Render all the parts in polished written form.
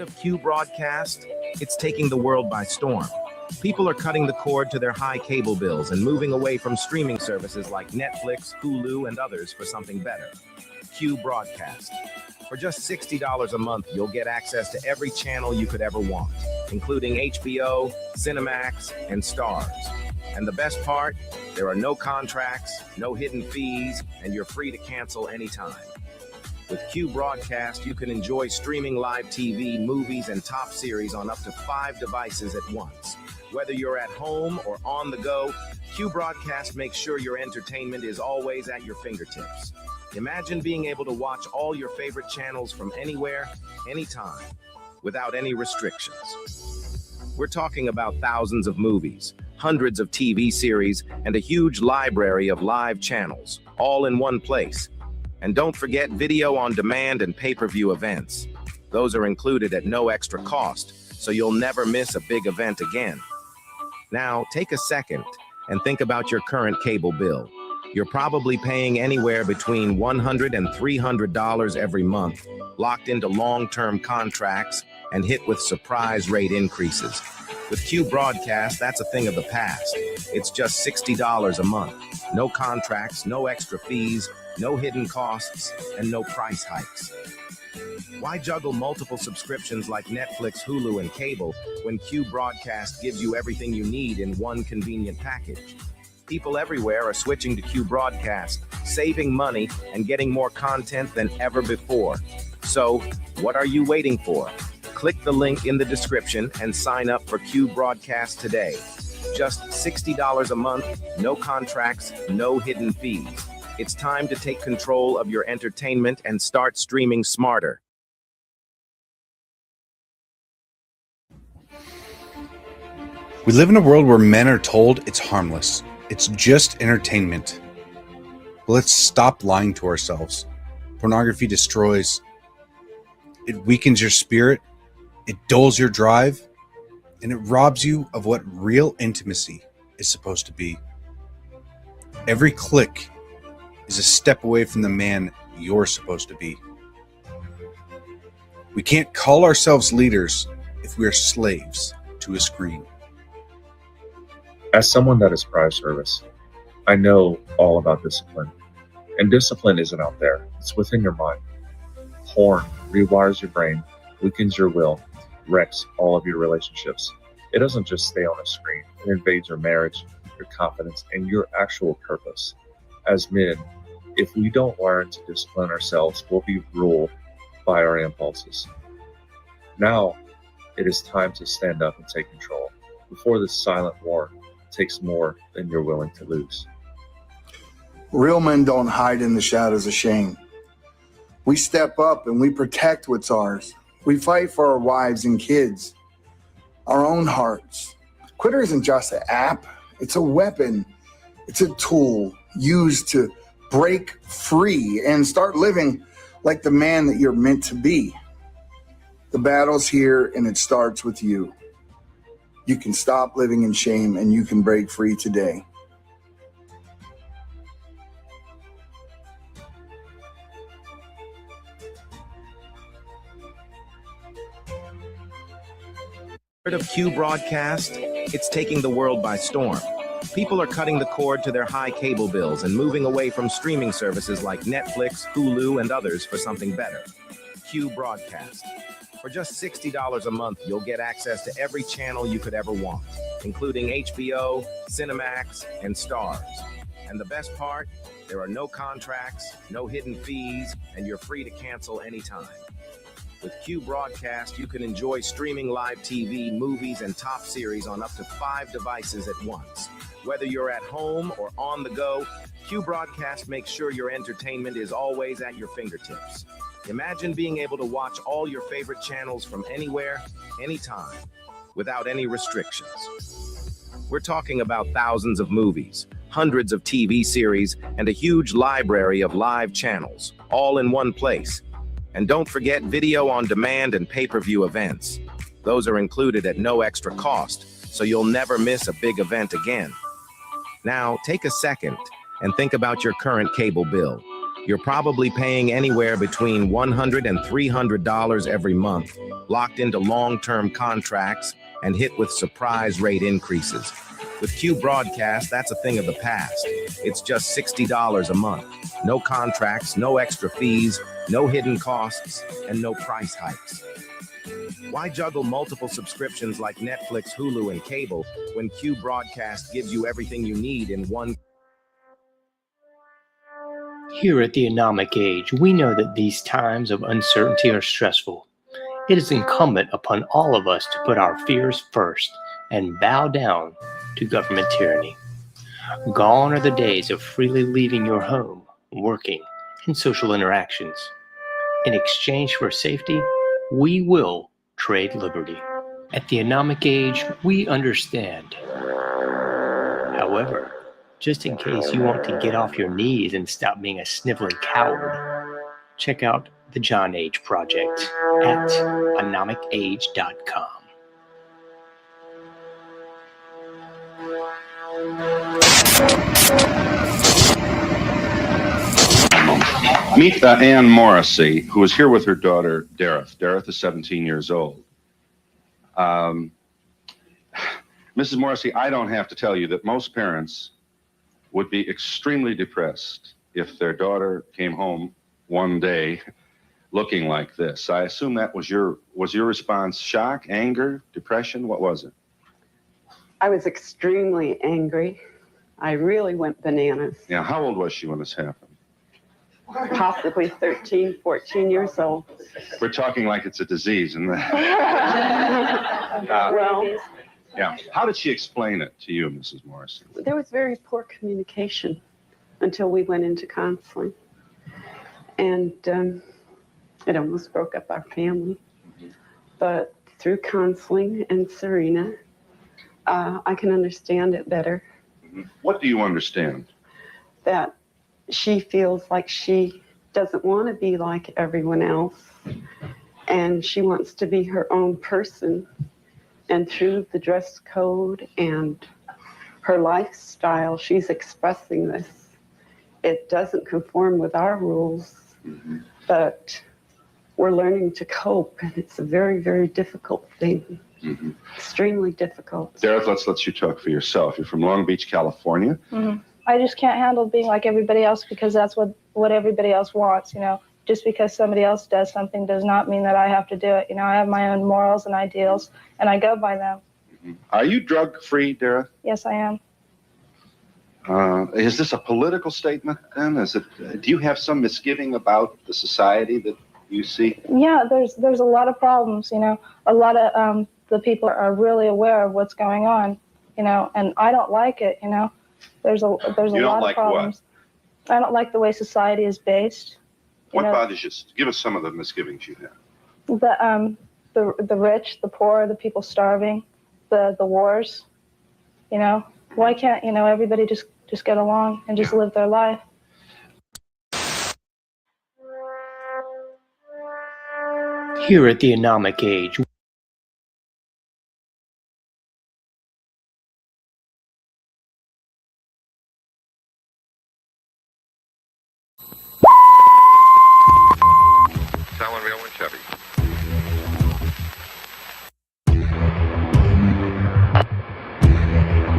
Of Q broadcast, it's taking the world by storm. People are cutting the cord to their high cable bills and moving away from streaming services like Netflix, Hulu, and others for something better. Q broadcast. For just $60 a month, you'll get access to every channel you could ever want, including HBO, Cinemax, and Starz. And the best part, there are no contracts, no hidden fees, and you're free to cancel anytime. With Q Broadcast, you can enjoy streaming live TV, movies, and top series on up to 5 devices at once. Whether you're at home or on the go, Q Broadcast makes sure your entertainment is always at your fingertips. Imagine being able to watch all your favorite channels from anywhere, anytime, without any restrictions. We're talking about thousands of movies, hundreds of TV series, and a huge library of live channels, all in one place. And don't forget video on demand and pay-per-view events. Those are included at no extra cost, so you'll never miss a big event again. Now, take a second and think about your current cable bill. You're probably paying anywhere between $100 and $300 every month, locked into long-term contracts and hit with surprise rate increases. With Q Broadcast, that's a thing of the past. It's just $60 a month. No contracts, no extra fees, no hidden costs, and no price hikes. Why juggle multiple subscriptions like Netflix, Hulu, and cable when Q Broadcast gives you everything you need in one convenient package? People everywhere are switching to Q Broadcast, saving money and getting more content than ever before. So, what are you waiting for? Click the link in the description and sign up for Q Broadcast today. Just $60 a month, no contracts, no hidden fees. It's time to take control of your entertainment and start streaming smarter. We live in a world where men are told it's harmless. It's just entertainment. But let's stop lying to ourselves. Pornography destroys. It weakens your spirit. It dulls your drive. And it robs you of what real intimacy is supposed to be. Every click is a step away from the man you're supposed to be. We can't call ourselves leaders if we are slaves to a screen. As someone that is prior service, I know all about discipline. And discipline isn't out there, it's within your mind. Porn rewires your brain, weakens your will, wrecks all of your relationships. It doesn't just stay on a screen, it invades your marriage, your confidence, and your actual purpose. As men, if we don't learn to discipline ourselves, we'll be ruled by our impulses. Now, it is time to stand up and take control before this silent war takes more than you're willing to lose. Real men don't hide in the shadows of shame. We step up and we protect what's ours. We fight for our wives and kids, our own hearts. Twitter isn't just an app, it's a weapon. It's a tool used to break free and start living like the man that you're meant to be. The battle's here and it starts with you. You can stop living in shame and you can break free today. Of Q Broadcast, it's taking the world by storm. People are cutting the cord to their high cable bills and moving away from streaming services like Netflix, Hulu, and others for something better. Q Broadcast. For just $60 a month, you'll get access to every channel you could ever want, including HBO, Cinemax, and Starz. And the best part, there are no contracts, no hidden fees, and you're free to cancel anytime. With Q Broadcast, you can enjoy streaming live TV, movies, and top series on up to 5 devices at once. Whether you're at home or on the go, Q Broadcast makes sure your entertainment is always at your fingertips. Imagine being able to watch all your favorite channels from anywhere, anytime, without any restrictions. We're talking about thousands of movies, hundreds of TV series, and a huge library of live channels, all in one place. And don't forget video on demand and pay-per-view events. Those are included at no extra cost, so you'll never miss a big event again. Now, take a second and think about your current cable bill. You're probably paying anywhere between $100 and $300 every month, locked into long-term contracts, and hit with surprise rate increases. With Q Broadcast, that's a thing of the past. It's just $60 a month. No contracts, no extra fees, no hidden costs, and no price hikes. Why juggle multiple subscriptions like Netflix, Hulu, and cable when Q Broadcast gives you everything you need in one? Here at the Anomic Age, we know that these times of uncertainty are stressful. It is incumbent upon all of us to put our fears first and bow down to government tyranny. Gone are the days of freely leaving your home, working, and social interactions. In exchange for safety, we will trade liberty. At the Anomic Age, we understand. However, just in case you want to get off your knees and stop being a sniveling coward, check out the John Age Project at anomicage.com. Meet Ann Morrissey, who is here with her daughter, Dareth. Dareth is 17 years old. Mrs. Morrissey, I don't have to tell you that most parents would be extremely depressed if their daughter came home one day looking like this. I assume that was your response shock, anger, depression? What was it? I was extremely angry. I really went bananas. Yeah, how old was she when this happened? Possibly 13, 14 years old. We're talking like it's a disease, isn't it? Well, Yeah. How did she explain it to you, Mrs. Morrissey? there was very poor communication until we went into counseling. And it almost broke up our family. But through counseling and Serena, I can understand it better. What do you understand? That she feels like she doesn't want to be like everyone else. And she wants to be her own person. And through the dress code and her lifestyle, she's expressing this. It doesn't conform with our rules, but we're learning to cope, and it's a very, very difficult thing. Extremely difficult. Dareth, let's let you talk for yourself. You're from Long Beach, California. I just can't handle being like everybody else because that's what everybody else wants, you know. Just because somebody else does something does not mean that I have to do it. You know, I have my own morals and ideals, and I go by them. Are you drug-free, Dareth? Yes, I am. Is this a political statement then? Do you have some misgiving about the society that you see? Yeah, there's a lot of problems, you know. A lot of the people are really aware of what's going on, you know, and I don't like it, you know. There's a lot of problems. I don't like the way society is based. What bothers you? Give us some of the misgivings you have. The rich, the poor, the people starving, the wars, you know. Why can't, you know, everybody just get along and just live their life? Here at the Anomic Age, Selling real and Chevy.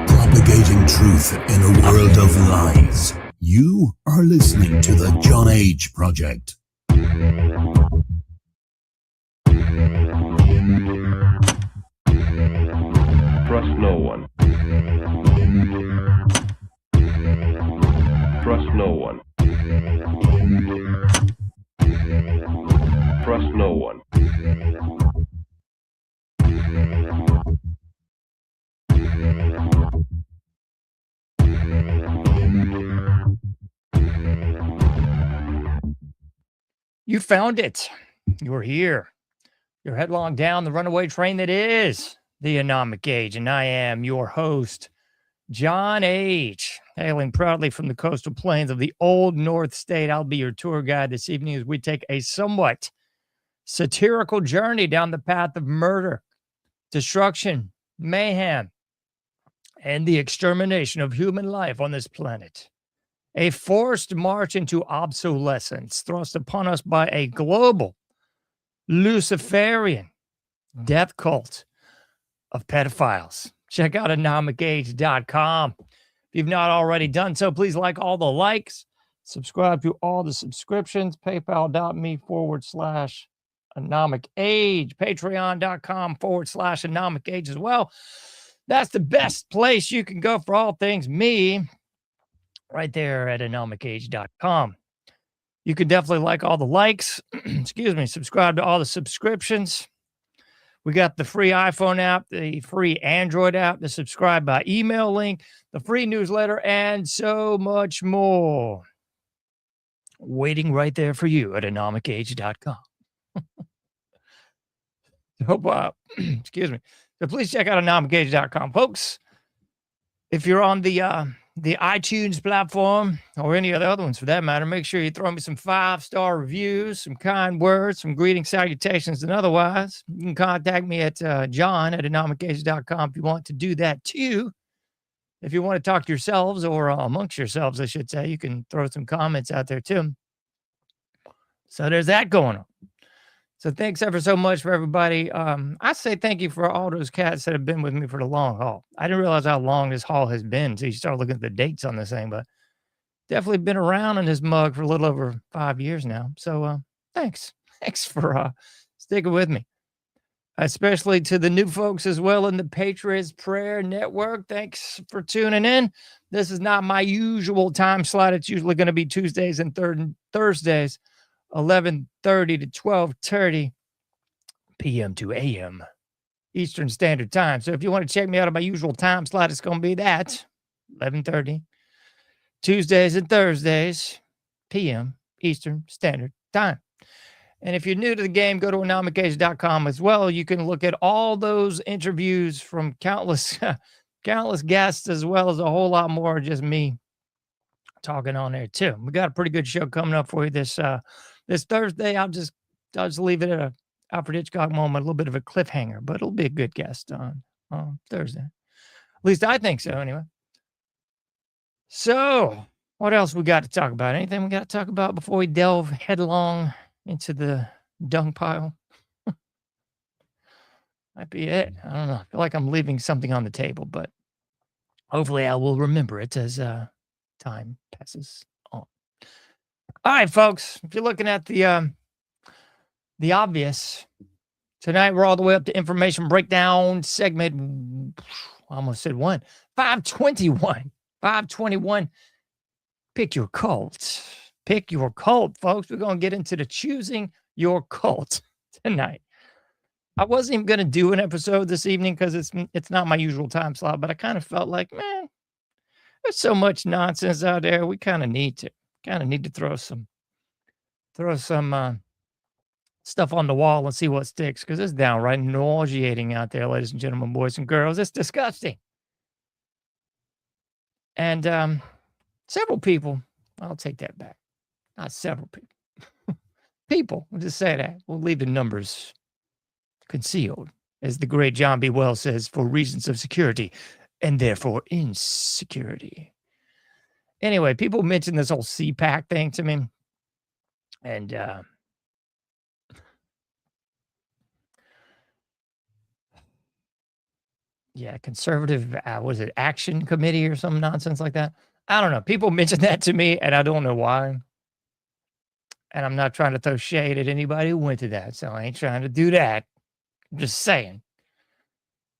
Propagating truth in a world of lies. You are listening to the John Age Project. Trust no one. Trust no one. Trust no one. You found it. You're here. You're headlong down the runaway train that is the Anomic Age, and I am your host, John H., hailing proudly from the coastal plains of the old North State. I'll be your tour guide this evening as we take a somewhat satirical journey down the path of murder, destruction, mayhem, and the extermination of human life on this planet. A forced march into obsolescence thrust upon us by a global Luciferian death cult of pedophiles. Check out anomicage.com. If you've not already done so, please like all the likes, subscribe to all the subscriptions, paypal.me/anomic age, patreon.com/anomic age as well. That's the best place you can go for all things me, right there at anomicage.com. You can definitely like all the likes, subscribe to all the subscriptions. We got the free iPhone app, the free Android app, the subscribe by email link, the free newsletter, and so much more. Waiting right there for you at anomicage.com. So please check out anomicage.com, folks. If you're on the iTunes platform or any of the other ones for that matter, make sure you throw me some 5-star reviews, some kind words, some greeting salutations, and otherwise. You can contact me at john@anomicage.com if you want to do that too. If you want to talk to yourselves or amongst yourselves, I should say, you can throw some comments out there too. So there's that going on. So thanks ever so much for everybody. I say thank you for all those cats that have been with me for the long haul. I didn't realize how long this haul has been until you start looking at the dates on this thing, but definitely been around in this mug for a little over 5 years now. So thanks. Thanks for sticking with me. Especially to the new folks as well in the Patriots Prayer Network. Thanks for tuning in. This is not my usual time slot. It's usually going to be Tuesdays and Thursdays. 11:30 to 12:30 p.m. to a.m. Eastern Standard Time. So if you want to check me out on my usual time slot, it's going to be that 11:30 Tuesdays and Thursdays p.m. Eastern Standard Time. And if you're new to the game, go to anomicage.com as well. You can look at all those interviews from countless guests, as well as a whole lot more just me talking on there too. We got a pretty good show coming up for you this Thursday. I'll just leave it at a Alfred Hitchcock moment, a little bit of a cliffhanger, but it'll be a good guest on Thursday. At least I think so anyway. So what else we got to talk about? Anything we got to talk about before we delve headlong into the dung pile? Might be it. I don't know. I feel like I'm leaving something on the table, but hopefully I will remember it as time passes on. All right, folks, if you're looking at the obvious, tonight we're all the way up to information breakdown segment. I almost said 521. Pick your cult. Pick your cult, folks. We're going to get into the choosing your cult tonight. I wasn't even going to do an episode this evening because it's not my usual time slot, but I kind of felt like, man, there's so much nonsense out there. We kind of need to throw some stuff on the wall and see what sticks, because it's downright nauseating out there, ladies and gentlemen, boys and girls. It's disgusting. And several people, I'll take that back. Not several people. People, we'll just say that. We'll leave the numbers concealed, as the great John B. Wells says, for reasons of security and therefore insecurity. Anyway, people mention this whole CPAC thing to me. And conservative, was it Action Committee or some nonsense like that? I don't know. People mention that to me, and I don't know why. And I'm not trying to throw shade at anybody who went to that, so I ain't trying to do that. I'm just saying.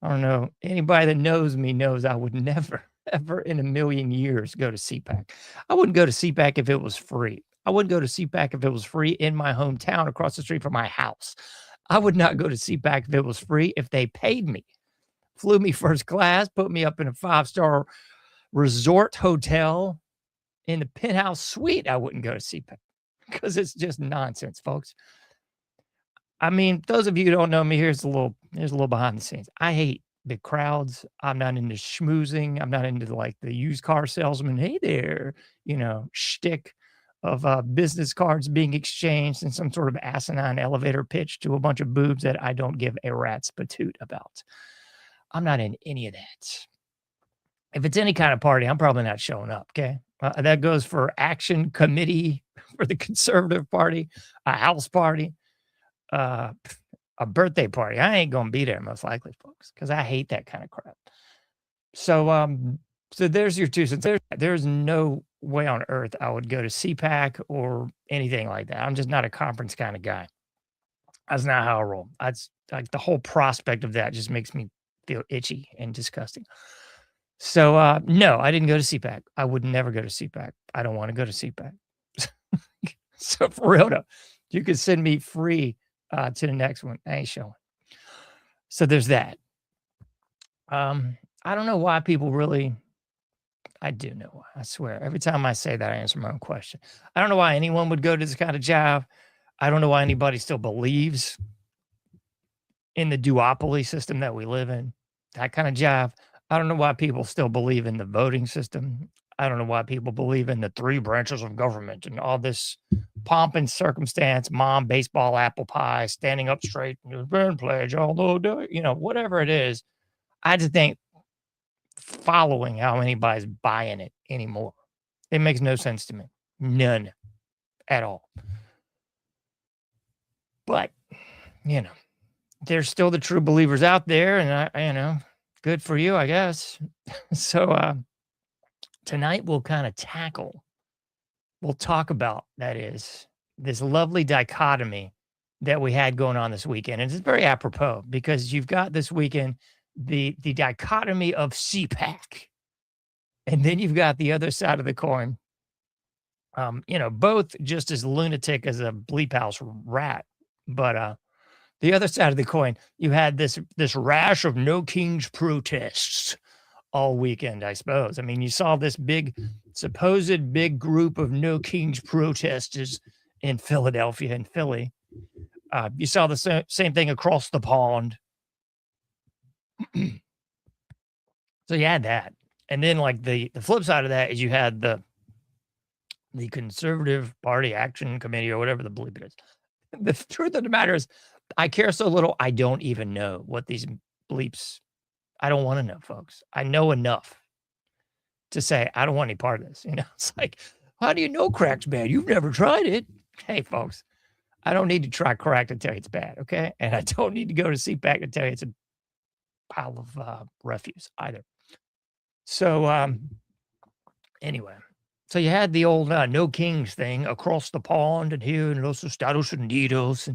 I don't know. Anybody that knows me knows I would never, ever in a million years go to CPAC. I wouldn't go to CPAC if it was free. I wouldn't go to CPAC if it was free in my hometown across the street from my house. I would not go to CPAC if it was free if they paid me. Flew me first class, put me up in a 5-star resort hotel in the penthouse suite. I wouldn't go to CPAC because it's just nonsense, folks. I mean, those of you who don't know me, here's a little behind the scenes. I hate big crowds. I'm not into schmoozing. I'm not into like the used car salesman. Hey there, shtick of business cards being exchanged in some sort of asinine elevator pitch to a bunch of boobs that I don't give a rat's patoot about. I'm not in any of that. If it's any kind of party, I'm probably not showing up, okay? That goes for Action Committee for the Conservative Party, a house party, a birthday party. I ain't going to be there most likely, folks, because I hate that kind of crap. So, so there's your 2 cents. There's no way on earth I would go to CPAC or anything like that. I'm just not a conference kind of guy. That's not how I roll. That's like the whole prospect of that just makes me feel itchy and disgusting. So, no, I didn't go to CPAC. I would never go to CPAC. I don't want to go to CPAC. So for real though, you could send me free to the next one. I ain't showing. So there's that. I don't know why people really, I do know why, I swear. Every time I say that, I answer my own question. I don't know why anyone would go to this kind of job. I don't know why anybody still believes in the duopoly system that we live in, that kind of job. I don't know why people still believe in the voting system. I don't know why people believe in the 3 branches of government and all this pomp and circumstance, mom, baseball, apple pie, standing up straight, and pledge, although, whatever it is. I just think following how anybody's buying it anymore. It makes no sense to me. None at all. But, there's still the true believers out there, and good for you, I guess. So tonight we'll kind of we'll talk about, that is, this lovely dichotomy that we had going on this weekend. And it's very apropos because you've got this weekend the dichotomy of CPAC, and then you've got the other side of the coin. Both just as lunatic as a bleep house rat, but the other side of the coin, you had this rash of No Kings protests all weekend, I suppose. I mean, you saw this supposed big group of No Kings protesters in Philadelphia and Philly. You saw the same thing across the pond. So you had that. And then like the flip side of that is you had the Conservative Party Action Committee or whatever the bleep it is. The truth of the matter is, I care so little, I don't even know what these bleeps, I don't want to know, folks. I know enough to say, I don't want any part of this. It's like, how do you know crack's bad? You've never tried it. Hey, folks, I don't need to try crack to tell you it's bad, okay? And I don't need to go to CPAC to tell you it's a pile of refuse either. So, anyway. So you had the old No Kings thing across the pond and here in Los Estados Unidos.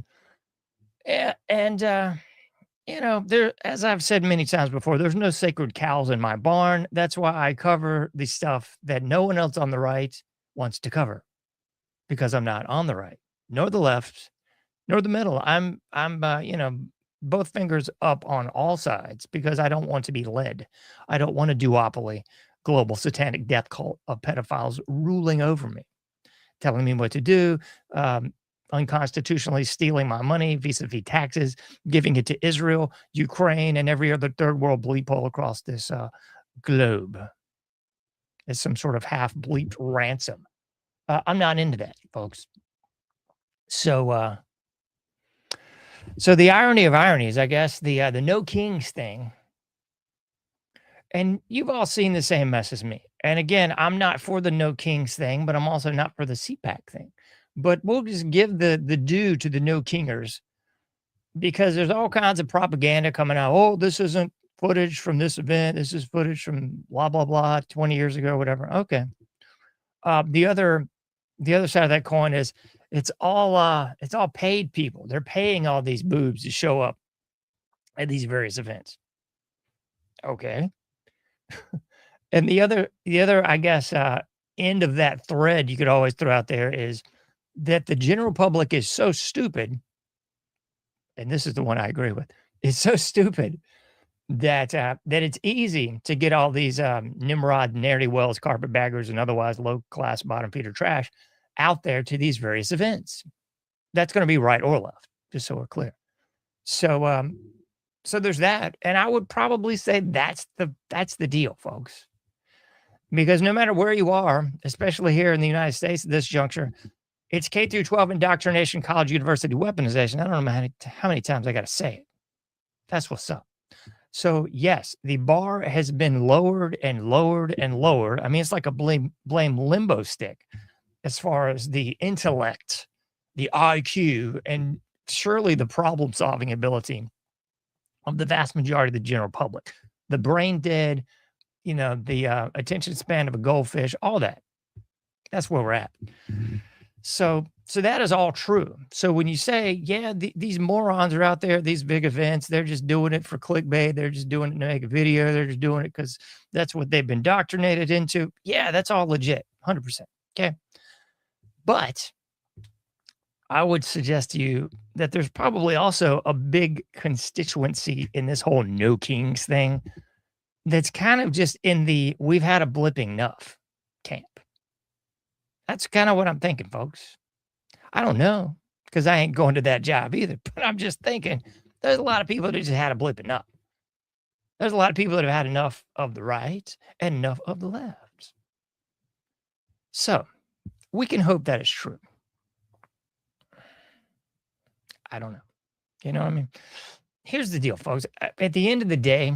And there, as I've said many times before, there's no sacred cows in my barn. That's why I cover the stuff that no one else on the right wants to cover, because I'm not on the right, nor the left, nor the middle. I'm both fingers up on all sides because I don't want to be led. I don't want a duopoly, global satanic death cult of pedophiles ruling over me, telling me what to do, unconstitutionally stealing my money vis-a-vis taxes, giving it to Israel, Ukraine, and every other third world bleep hole across this globe as some sort of half bleeped ransom. I'm not into that, folks. So the irony of ironies, I guess, the No Kings thing, and you've all seen the same mess as me. And again, I'm not for the No Kings thing, but I'm also not for the CPAC thing. But we'll just give the due to the No Kingers, because there's all kinds of propaganda coming out. Oh, this isn't footage from this event. This is footage from blah, blah, blah, 20 years ago, whatever. Okay. The other side of that coin is it's all paid people. They're paying all these boobs to show up at these various events. Okay. And the other, I guess, end of that thread you could always throw out there is that the general public is so stupid, and this is the one I agree with, it's so stupid that it's easy to get all these Nimrod, ne'er-do-wells, carpetbaggers, and otherwise low-class bottom feeder trash out there to these various events. That's going to be right or left, just so we're clear. So there's that, and I would probably say that's the deal, folks. Because no matter where you are, especially here in the United States at this juncture, it's K through 12 indoctrination, college, university weaponization. I don't know how many times I got to say it. That's what's up. So yes, the bar has been lowered and lowered and lowered. I mean, it's like a blame limbo stick as far as the intellect, the IQ, and surely the problem-solving ability of the vast majority of the general public, the brain dead, the attention span of a goldfish, all that. That's where we're at. So that is all true. So when you say, yeah, these morons are out there at these big events, they're just doing it for clickbait. They're just doing it to make a video. They're just doing it because that's what they've been indoctrinated into. Yeah, that's all legit. 100%. Okay. But I would suggest to you that there's probably also a big constituency in this whole no kings thing that's kind of just in the we've had a blip enough camp. That's kind of what I'm thinking, folks. I don't know, because I ain't going to that job either, but I'm just thinking there's a lot of people that just had a blip enough. There's a lot of people that have had enough of the right and enough of the left. So we can hope that is true. I don't know. You know what I mean? Here's the deal, folks. At the end of the day,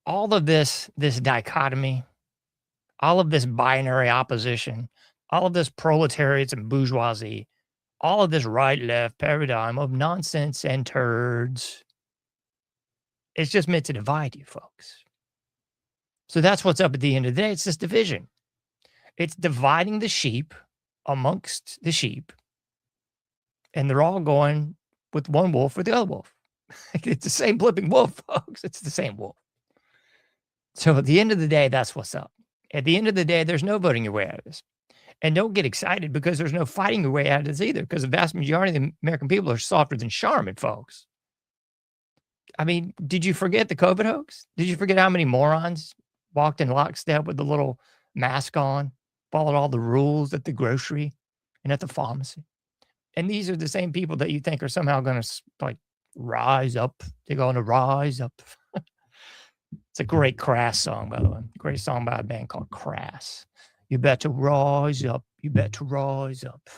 all of this dichotomy, all of this binary opposition, all of this proletariats and bourgeoisie, all of this right-left paradigm of nonsense and turds, it's just meant to divide you, folks. So that's what's up at the end of the day. It's this division. It's dividing the sheep amongst the sheep, and they're all going with one wolf or the other wolf. It's the same blipping wolf, folks. It's the same wolf. So at the end of the day, that's what's up. At the end of the day, there's no voting your way out of this. And don't get excited because there's no fighting your way out of this either, because the vast majority of the American people are softer than Charmin, folks. I mean, did you forget the COVID hoax? Did you forget how many morons walked in lockstep with the little mask on, followed all the rules at the grocery and at the pharmacy? And these are the same people that you think are somehow going to rise up. They're going to rise up. It's a great Crass song, by the way. Great song by a band called Crass. You better rise up. You better rise up.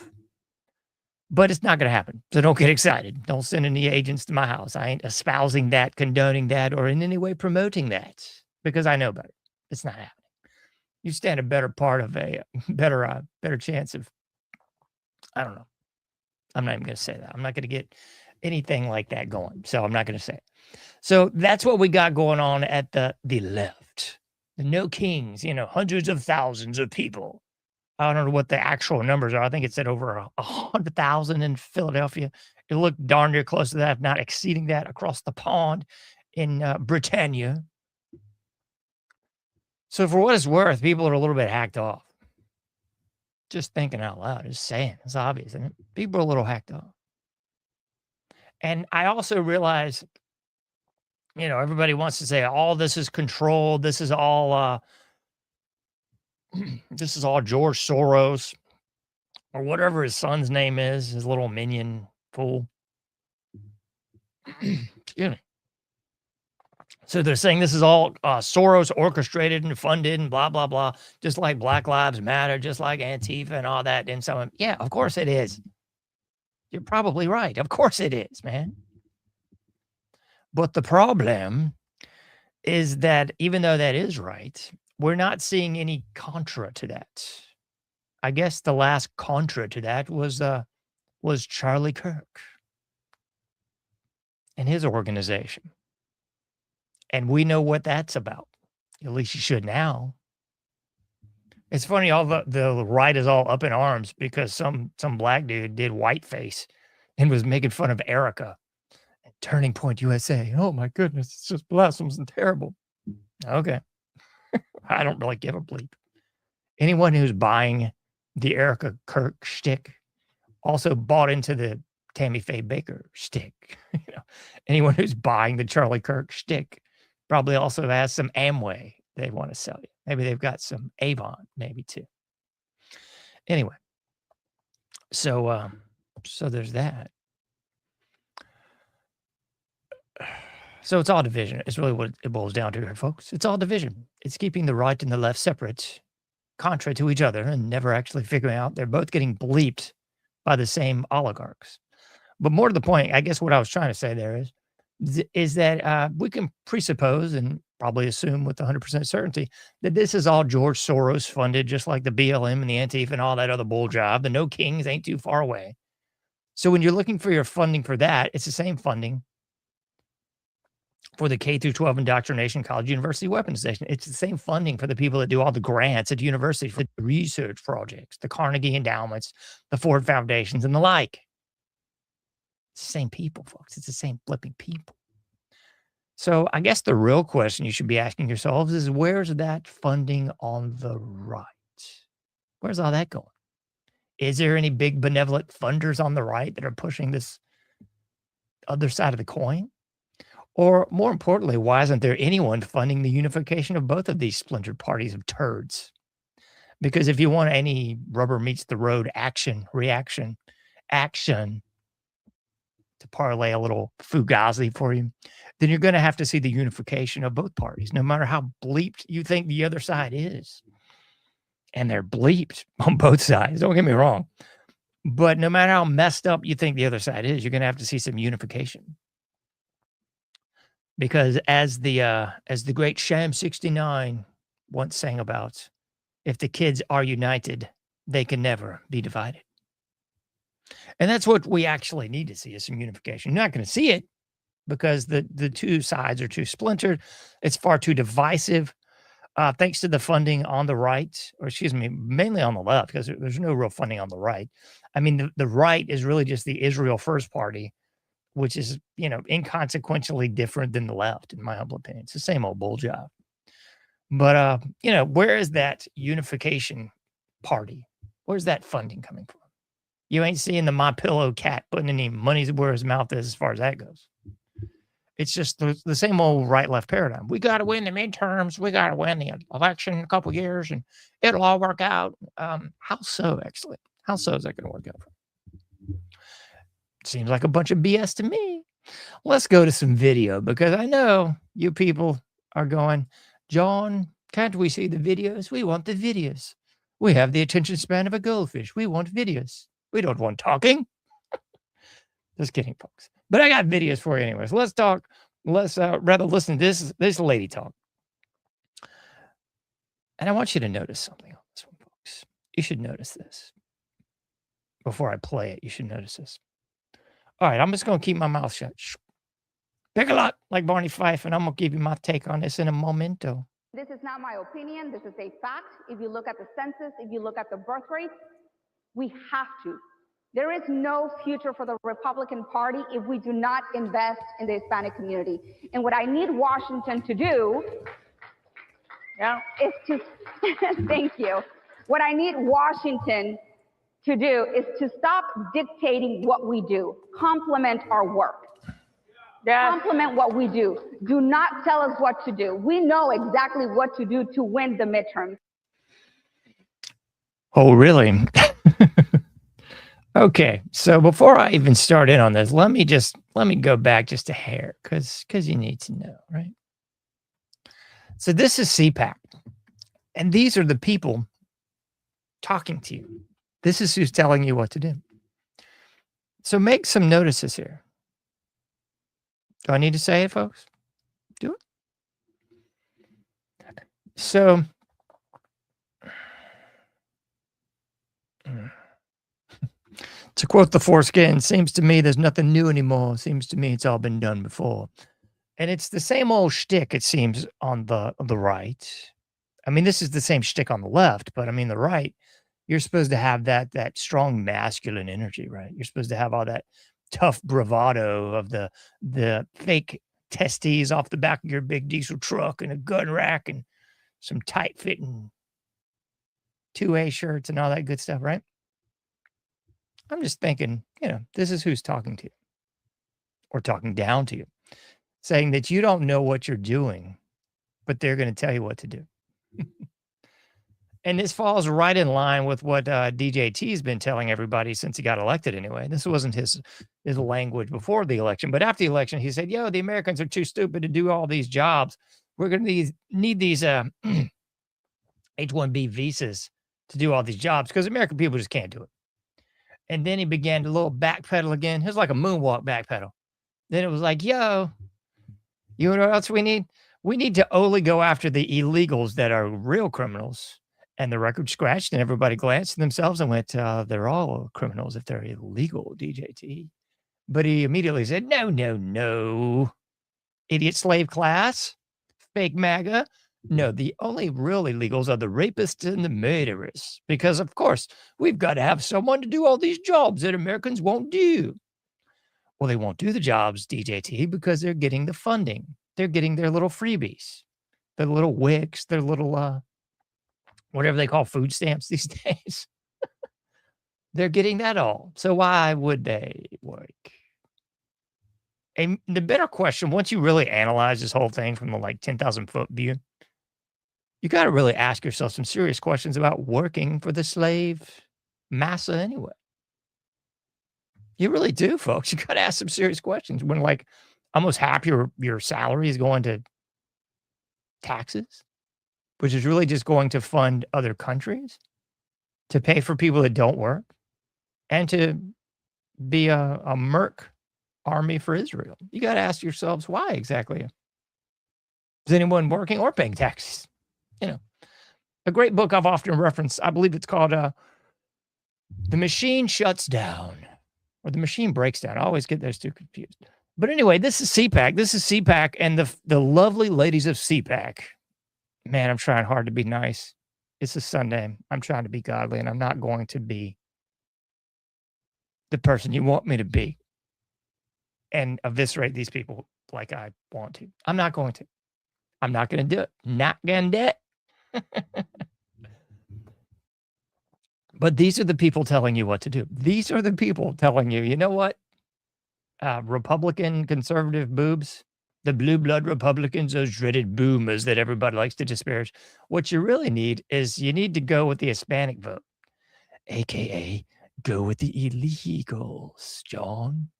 But it's not going to happen. So don't get excited. Don't send any agents to my house. I ain't espousing that, condoning that, or in any way promoting that, because I know better. It's not happening. You stand a better part of a better chance of, I don't know. I'm not even going to say that. I'm not going to get anything like that going. So I'm not going to say it. So that's what we got going on at the left. The no kings, hundreds of thousands of people. I don't know what the actual numbers are. I think it said over 100,000 in Philadelphia. It looked darn near close to that, if not exceeding that, across the pond in Britannia. So for what it's worth, people are a little bit hacked off. Just thinking out loud, just saying. It's obvious, isn't it? People are a little hacked off. And I also realize, everybody wants to say all this is controlled. This is all George Soros or whatever his son's name is, his little minion fool. Excuse me. So they're saying this is all Soros orchestrated and funded and blah, blah, blah, just like Black Lives Matter, just like Antifa and all that. And so, yeah, of course it is. You're probably right. Of course it is, man. But the problem is that even though that is right, we're not seeing any contra to that. I guess the last contra to that was Charlie Kirk and his organization. And we know what that's about. At least you should now. It's funny, all the right is all up in arms because some black dude did whiteface and was making fun of Erica. Turning Point USA. Oh my goodness, it's just blasphemous and terrible. Okay. I don't really give a bleep. Anyone who's buying the Erica Kirk shtick also bought into the Tammy Faye Baker shtick. Anyone who's buying the Charlie Kirk shtick probably also has some Amway they want to sell you. Maybe they've got some Avon, maybe too. Anyway, so there's that. So it's all division. It's really what it boils down to here, folks. It's all division. It's keeping the right and the left separate, contra to each other, and never actually figuring out they're both getting bleeped by the same oligarchs. But more to the point, I guess what I was trying to say there is that we can presuppose and probably assume with 100% certainty that this is all George Soros funded, just like the BLM and the Antifa and all that other bull job. The no kings ain't too far away. So when you're looking for your funding for that, it's the same funding for the K through 12 indoctrination, college, university weaponization. It's the same funding for the people that do all the grants at university for the research projects, the Carnegie endowments, the Ford foundations, and the like. It's the same people, folks. It's the same flipping people. So I guess the real question you should be asking yourselves is, where's that funding on the right? Where's all that going? Is there any big benevolent funders on the right that are pushing this other side of the coin? Or more importantly, why isn't there anyone funding the unification of both of these splintered parties of turds? Because if you want any rubber meets the road action, reaction, action to parlay a little fugazi for you, then you're going to have to see the unification of both parties, no matter how bleeped you think the other side is. And they're bleeped on both sides. Don't get me wrong. But no matter how messed up you think the other side is, you're going to have to see some unification. Because as the great Sham 69 once sang about, if the kids are united, they can never be divided. And that's what we actually need to see, is some unification. You're not going to see it because the two sides are too splintered. It's far too divisive. Thanks to the funding on the right, or excuse me, mainly on the left, because there's no real funding on the right. I mean, the right is really just the Israel First Party, which is, inconsequentially different than the left, in my humble opinion. It's the same old bull job. But, where is that unification party? Where's that funding coming from? You ain't seeing the My Pillow cat putting any money where his mouth is as far as that goes. It's just the same old right-left paradigm. We got to win the midterms. We got to win the election in a couple of years, and it'll all work out. How so, actually? How so is that going to work out? Seems like a bunch of BS to me. Let's go to some video, because I know you people are going, John, can't we see the videos? We want the videos. We have the attention span of a goldfish. We want videos. We don't want talking. Just kidding, folks. But I got videos for you anyways. Let's talk. Let's rather listen to this lady talk. And I want you to notice something on this one, folks. You should notice this. Before I play it, you should notice this. All right, I'm just going to keep my mouth shut. Pick a lot, like Barney Fife, and I'm going to give you my take on this in a momento. This is not my opinion. This is a fact. If you look at the census, if you look at the birth rates, we have to. There is no future for the Republican Party if we do not invest in the Hispanic community. And what I need Washington to do is to, thank you. What I need Washington to do is to stop dictating what we do. Complement our work. Complement what we do. Do not tell us what to do. We know exactly what to do to win the midterms. Oh, really? Okay, so before I even start in on this, let me go back just a hair, because you need to know, right? So this is CPAC, and these are the people talking to you. This is who's telling you what to do. So make some notices here. Do I need to say it, folks? Do it. So to quote the foreskin, seems to me there's nothing new anymore. Seems to me it's all been done before. And it's the same old shtick, it seems, on the right. I mean, this is the same shtick on the left, but I mean, the right, you're supposed to have that strong masculine energy, right? You're supposed to have all that tough bravado of the fake testes off the back of your big diesel truck and a gun rack and some tight-fitting 2A shirts and all that good stuff, right? I'm just thinking, this is who's talking to you or talking down to you, saying that you don't know what you're doing, but they're going to tell you what to do. And this falls right in line with what DJT has been telling everybody since he got elected anyway. This wasn't his language before the election, but after the election, he said, the Americans are too stupid to do all these jobs. We're going to need these H-1B visas to do all these jobs because American people just can't do it. And then he began to little backpedal again. It was like a moonwalk backpedal. Then it was like, you know what else we need? We need to only go after the illegals that are real criminals And the record scratched, and everybody glanced at themselves and went, they're all criminals if they're illegal, DJT. But he immediately said, no, no, no. Idiot slave class, fake MAGA. No, the only real illegals are the rapists and the murderers. Because, of course, we've got to have someone to do all these jobs that Americans won't do. Well, they won't do the jobs, DJT, because they're getting the funding. They're getting their little freebies, their little wicks, their little, whatever they call food stamps these days. They're getting that all. So why would they work? And the better question, once you really analyze this whole thing from the like 10,000 foot view, you got to really ask yourself some serious questions about working for the slave massa anyway. You really do, folks. You got to ask some serious questions when like almost half your salary is going to taxes, which is really just going to fund other countries, to pay for people that don't work, and to be a merc army for Israel. You got to ask yourselves why exactly. Is anyone working or paying taxes? You know, a great book I've often referenced, I believe it's called The Machine Shuts Down, or The Machine Breaks Down. I always get those two confused. But anyway, this is CPAC. This is CPAC and the lovely ladies of CPAC. Man, I'm trying hard to be nice. It's a Sunday. I'm trying to be godly, and I'm not going to be the person you want me to be and eviscerate these people like I want to. I'm not going to. I'm not going to do it. Not going to do it. But these are the people telling you what to do. These are the people telling you, you know what? Republican conservative boobs, the blue blood Republicans, those dreaded boomers that everybody likes to disparage. What you really need is you need to go with the Hispanic vote, AKA go with the illegals, John.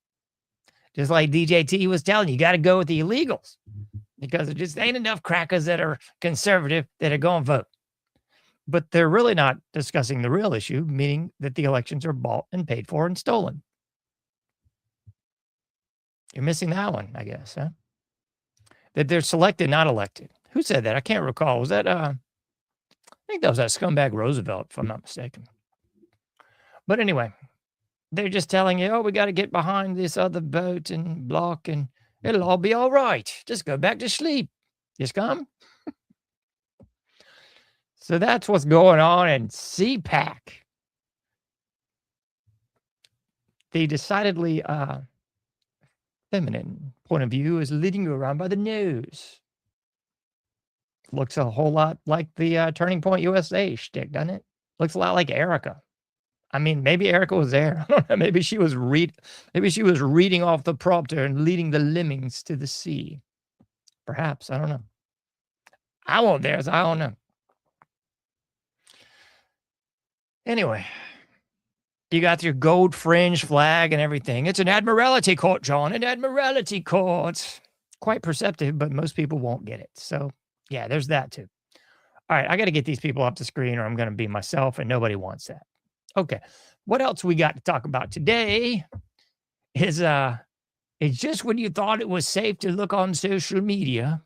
Just like DJT was telling you, got to go with the illegals because there just ain't enough crackers that are conservative that are going to vote. But they're really not discussing the real issue, meaning that the elections are bought and paid for and stolen. You're missing that one, I guess, huh? That they're selected, not elected. Who said that? I can't recall. Was that, I think that was that scumbag Roosevelt, if I'm not mistaken. But anyway, they're just telling you, oh, we got to get behind this other boat and block and it'll all be all right. Just go back to sleep. Just come. So that's what's going on in CPAC. The decidedly feminine point of view is leading you around by the nose. Looks a whole lot like the Turning Point USA shtick, doesn't it? Looks a lot like Erica. I mean, maybe Erica was there. I don't know. Maybe she was reading off the prompter and leading the lemmings to the sea. Perhaps. I don't know. I won't there, so I don't know. Anyway, you got your gold fringe flag and everything. It's an admiralty court, John, an admiralty court. Quite perceptive, but most people won't get it. So, yeah, there's that too. All right, I got to get these people off the screen or I'm going to be myself, and nobody wants that. Okay, what else we got to talk about today is it's just when you thought it was safe to look on social media.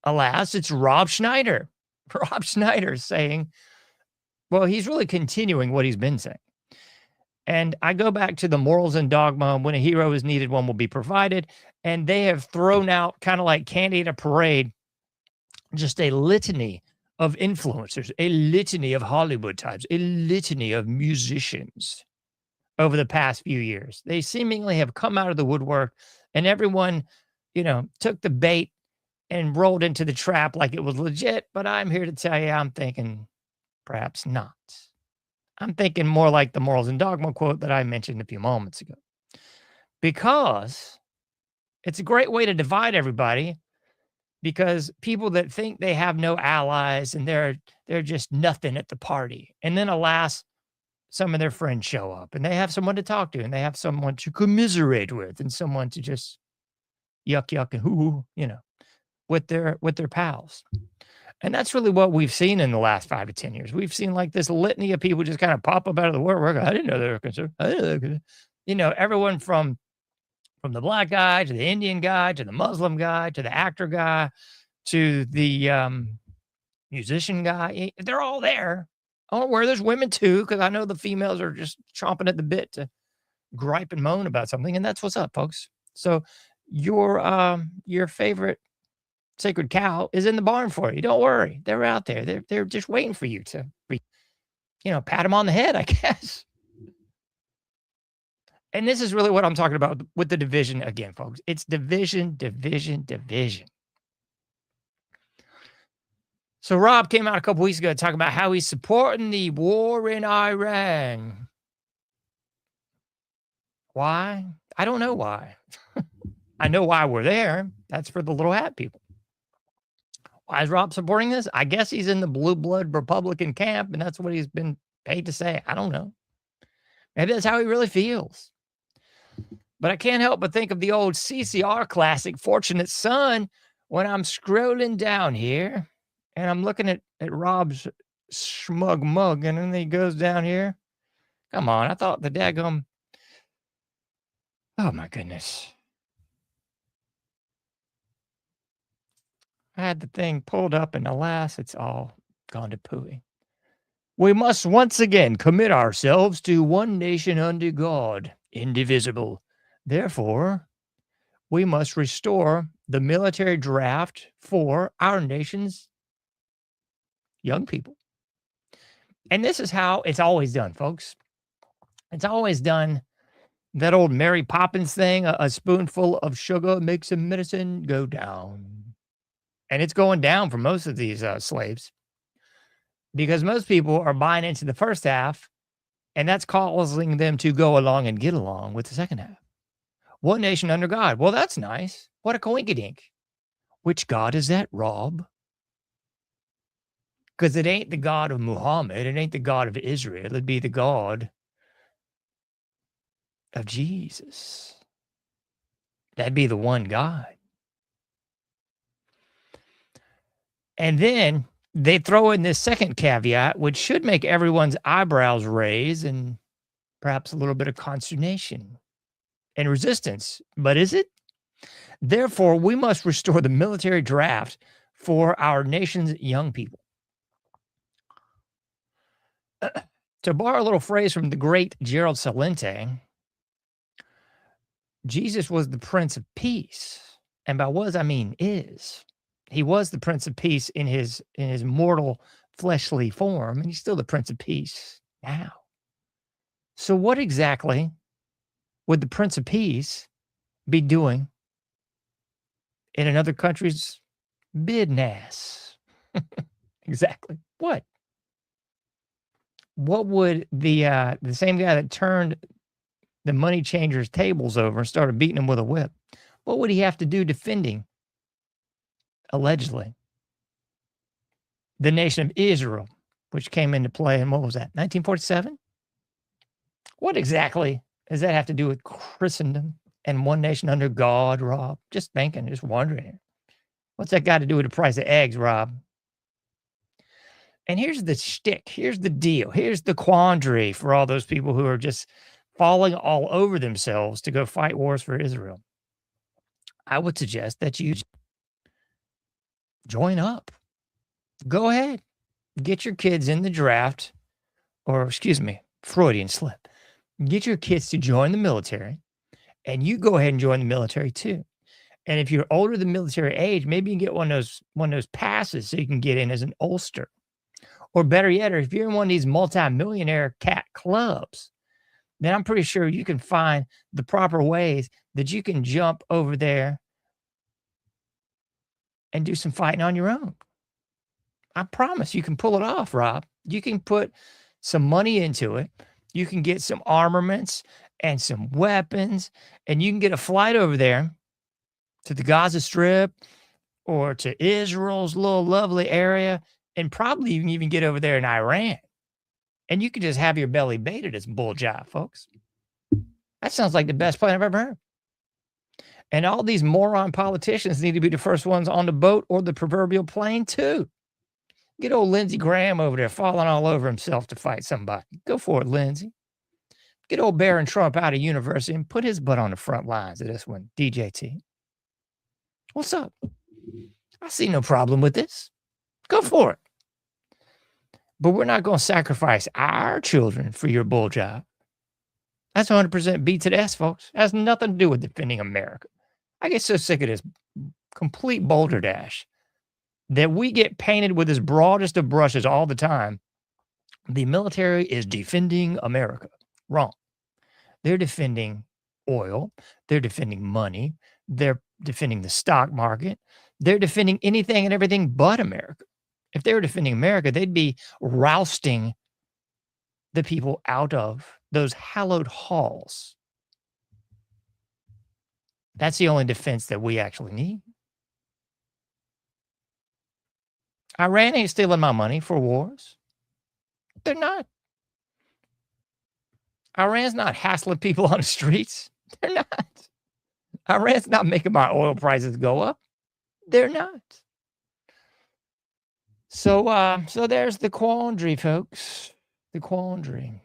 Alas, it's Rob Schneider. Rob Schneider saying, well, he's really continuing what he's been saying. And I go back to the morals and dogma, when a hero is needed, one will be provided. And they have thrown out, kind of like candy at a parade, just a litany of influencers, a litany of Hollywood types, a litany of musicians over the past few years. They seemingly have come out of the woodwork, and everyone, took the bait and rolled into the trap like it was legit. But I'm here to tell you, I'm thinking perhaps not. I'm thinking more like the morals and dogma quote that I mentioned a few moments ago. Because it's a great way to divide everybody, because people that think they have no allies and they're just nothing at the party. And then alas, some of their friends show up and they have someone to talk to and they have someone to commiserate with and someone to just yuck and hoo, with their pals. And that's really what we've seen in the last 5 to 10 years. We've seen like this litany of people just kind of pop up out of the woodwork. I didn't know they were conservative. Everyone from the black guy to the Indian guy to the Muslim guy to the actor guy to the musician guy. They're all there. Oh, where there's women too, because I know the females are just chomping at the bit to gripe and moan about something, and that's what's up, folks. So your favorite sacred cow is in the barn for you. Don't worry. They're out there. They're just waiting for you to, pat them on the head, I guess. And this is really what I'm talking about with the division again, folks. It's division, division, division. So Rob came out a couple weeks ago talking about how he's supporting the war in Iran. Why? I don't know why. I know why we're there. That's for the little hat people. Why is Rob supporting this? I guess he's in the blue blood Republican camp, and that's what he's been paid to say. I don't know. Maybe that's how he really feels. But I can't help but think of the old CCR classic, Fortunate Son, when I'm scrolling down here and I'm looking at Rob's smug mug, and then he goes down here. Come on, I thought the daggum. Oh, my goodness. I had the thing pulled up, and alas, it's all gone to pooey. We must once again commit ourselves to one nation under God, indivisible. Therefore, we must restore the military draft for our nation's young people. And this is how it's always done, folks. It's always done. That old Mary Poppins thing, a spoonful of sugar makes a medicine go down. And it's going down for most of these slaves, because most people are buying into the first half, and that's causing them to go along and get along with the second half. One nation under God. Well, that's nice. What a coinkydink. Which God is that, Rob? Because it ain't the God of Muhammad. It ain't the God of Israel. It'd be the God of Jesus. That'd be the one God. And then they throw in this second caveat, which should make everyone's eyebrows raise and perhaps a little bit of consternation and resistance. But is it? Therefore, we must restore the military draft for our nation's young people. To borrow a little phrase from the great Gerald Celente, Jesus was the Prince of Peace. And by was, I mean is. He was the Prince of Peace in his mortal fleshly form, and he's still the Prince of Peace now. So what exactly would the Prince of Peace be doing in another country's business? Exactly. What? What would the same guy that turned the money changers' tables over and started beating them with a whip, what would he have to do defending, allegedly, the nation of Israel, which came into play in, what was that, 1947? What exactly does that have to do with Christendom and one nation under God, Rob? Just thinking, just wondering. What's that got to do with the price of eggs, Rob? And here's the shtick. Here's the deal. Here's the quandary for all those people who are just falling all over themselves to go fight wars for Israel. I would suggest that you join up. Go ahead. Get your kids in the draft, or excuse me, Freudian slip. Get your kids to join the military, and you go ahead and join the military too. And if you're older than military age, maybe you can get one of those passes so you can get in as an ulster. Or better yet, or if you're in one of these multi-millionaire cat clubs, then I'm pretty sure you can find the proper ways that you can jump over there and do some fighting on your own. I promise you can pull it off, Rob. You can put some money into it. You can get some armaments and some weapons, and you can get a flight over there to the Gaza Strip or to Israel's little lovely area, and probably you can even get over there in Iran. And you can just have your belly baited as bull jive, folks. That sounds like the best plan I've ever heard. And all these moron politicians need to be the first ones on the boat or the proverbial plane, too. Get old Lindsey Graham over there falling all over himself to fight somebody. Go for it, Lindsey. Get old Barron Trump out of university and put his butt on the front lines of this one, DJT. What's up? I see no problem with this. Go for it. But we're not going to sacrifice our children for your bull job. That's 100% B to the S, folks. It has nothing to do with defending America. I get so sick of this complete boulder dash that we get painted with this broadest of brushes all the time. The military is defending America. Wrong. They're defending oil. They're defending money. They're defending the stock market. They're defending anything and everything but America. If they were defending America, they'd be rousting the people out of those hallowed halls. That's the only defense that we actually need. Iran ain't stealing my money for wars. They're not. Iran's not hassling people on the streets. They're not. Iran's not making my oil prices go up. They're not. So there's the quandary, folks. The quandary.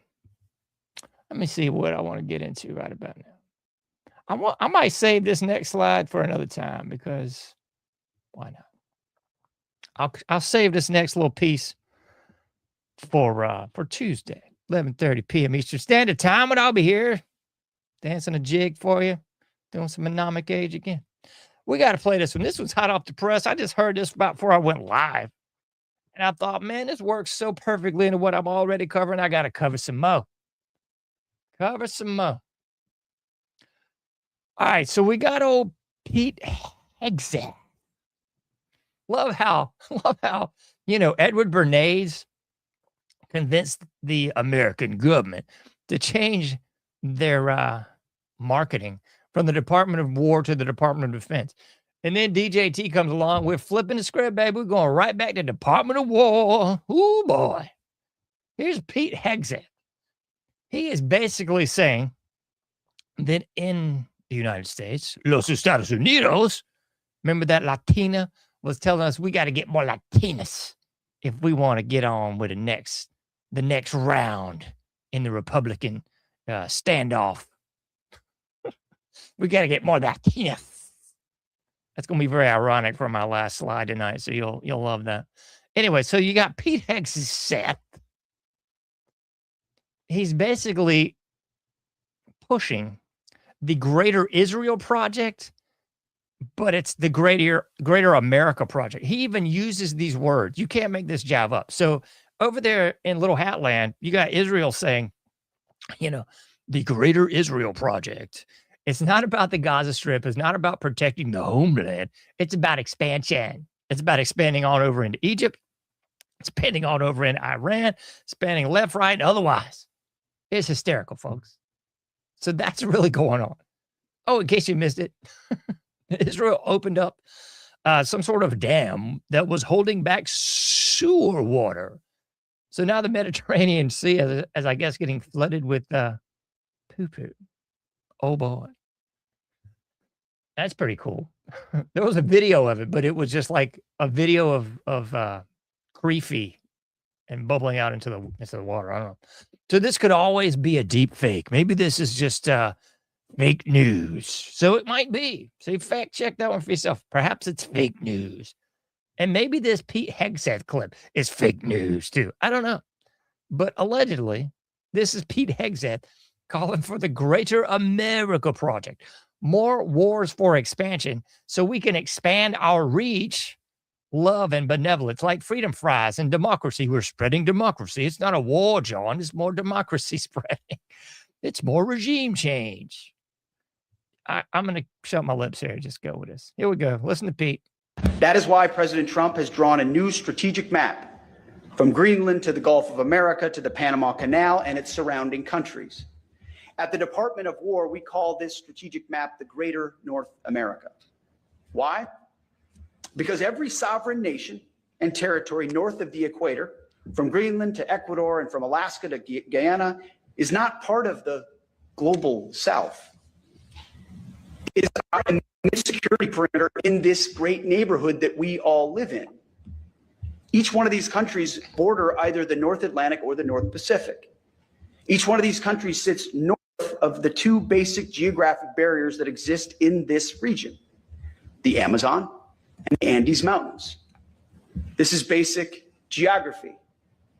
Let me see what I want to get into right about now. I might save this next slide for another time because why not? I'll save this next little piece for Tuesday, 11:30 p.m. Eastern Standard Time, and I'll be here dancing a jig for you, doing some anomic age again. We got to play this one. This one's hot off the press. I just heard this about before I went live, and I thought, man, this works so perfectly into what I'm already covering. I got to cover some more. Cover some more. All right, so we got old Pete Hegseth. Love how, Edward Bernays convinced the American government to change their marketing from the Department of War to the Department of Defense. And then DJT comes along. We're flipping the script, baby. We're going right back to Department of War. Ooh, boy. Here's Pete Hegseth. He is basically saying that in the United States, Los Estados Unidos, remember that Latina was telling us we got to get more Latinas if we want to get on with the next round in the Republican standoff. We got to get more Latinas. That's going to be very ironic for my last slide tonight, so you'll love that. Anyway, so you got Pete Hegseth. He's basically pushing the Greater Israel Project, but it's the Greater America Project. He even uses these words. You can't make this jive up. So over there in Little Hat Land, you got Israel saying, the Greater Israel Project. It's not about the Gaza Strip. It's not about protecting the homeland. It's about expansion. It's about expanding on over into Egypt, expanding on over into Iran, expanding left, right, and otherwise. It's hysterical, folks. So that's really going on. Oh, in case you missed it, Israel opened up some sort of dam that was holding back sewer water. So now the Mediterranean Sea is, I guess, getting flooded with poo-poo. Oh, boy. That's pretty cool. There was a video of it, but it was just like a video of creepy and bubbling out into the water. I don't know. So this could always be a deep fake. Maybe this is just fake news. So it might be. So you fact check that one for yourself. Perhaps it's fake news. And maybe this Pete Hegseth clip is fake news too. I don't know. But allegedly, this is Pete Hegseth calling for the Greater America Project. More wars for expansion so we can expand our reach, love, and benevolence, like freedom fries and democracy. We're spreading democracy. It's not a war, John. It's more democracy spreading. It's more regime change. I'm going to shut my lips here. Just go with this. Here we go. Listen to Pete. That is why President Trump has drawn a new strategic map from Greenland to the Gulf of America to the Panama Canal and its surrounding countries. At the Department of War, we call this strategic map the Greater North America. Why? Because every sovereign nation and territory north of the equator, from Greenland to Ecuador and from Alaska to Guyana, is not part of the global South. It is our security perimeter in this great neighborhood that we all live in. Each one of these countries border either the North Atlantic or the North Pacific. Each one of these countries sits north of the two basic geographic barriers that exist in this region, the Amazon and the Andes Mountains. This is basic geography.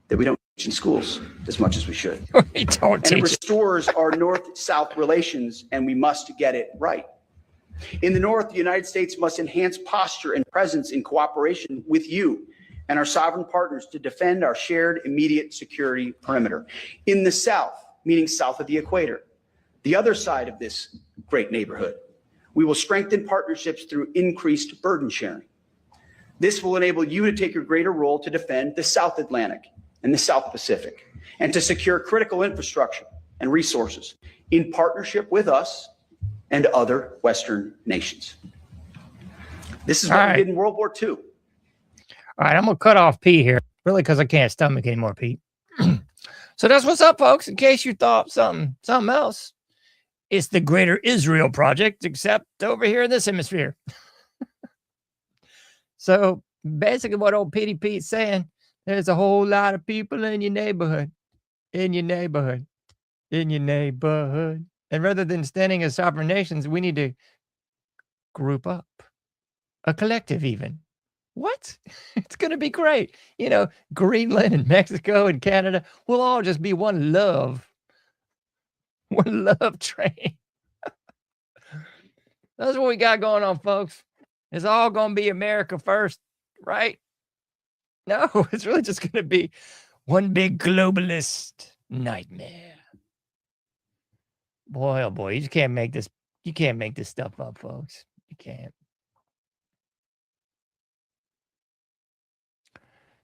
that we don't teach in schools as much as we should. We don't And it teach. restores our North-South relations, and we must get it right. In the North, the United States must enhance posture and presence in cooperation with you and our sovereign partners to defend our shared immediate security perimeter. In the South, meaning south of the equator, the other side of this great neighborhood, we will strengthen partnerships through increased burden sharing. This will enable you to take a greater role to defend the South Atlantic and the South Pacific, and to secure critical infrastructure and resources in partnership with us and other Western nations. This is what we did in World War II. All right, I'm going to cut off Pete here, really, because I can't stomach anymore, Pete. So that's what's up, folks, in case you thought something else. It's the Greater Israel Project, except over here in this hemisphere. So basically what old Petey Pete's saying, there's a whole lot of people in your neighborhood, in your neighborhood, in your neighborhood. And rather than standing as sovereign nations, we need to group up, a collective even. What? It's going to be great. You know, Greenland and Mexico and Canada will all just be one love train. That's what we got going on, folks. It's all going to be America first, right? No, it's really just going to be one big globalist nightmare. Boy, oh boy, you just can't make this. You can't make this stuff up, folks. You can't.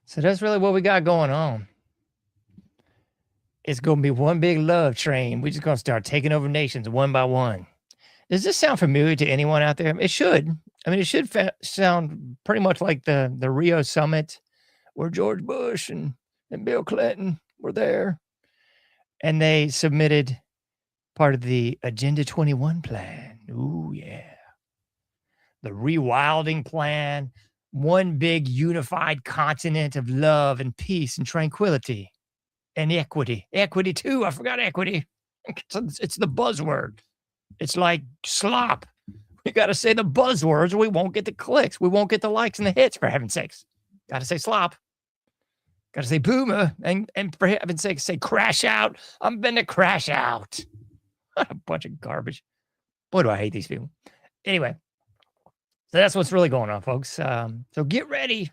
So that's really what we got going on. It's going to be one big love train. We're just going to start taking over nations one by one. Does this sound familiar to anyone out there? It should. I mean, it should sound pretty much like the Rio summit where George Bush and Bill Clinton were there. And they submitted part of the Agenda 21 plan. Ooh, yeah. The rewilding plan. One big unified continent of love and peace and tranquility and equity. Equity, too. I forgot equity. It's the buzzword. It's like slop. We got to say the buzzwords or we won't get the clicks. We won't get the likes and the hits, for heaven's sakes. Got to say slop. Got to say boomer. And for heaven's sake, say crash out. I'm going to crash out. What a bunch of garbage. Boy, do I hate these people. Anyway, so that's what's really going on, folks. So get ready.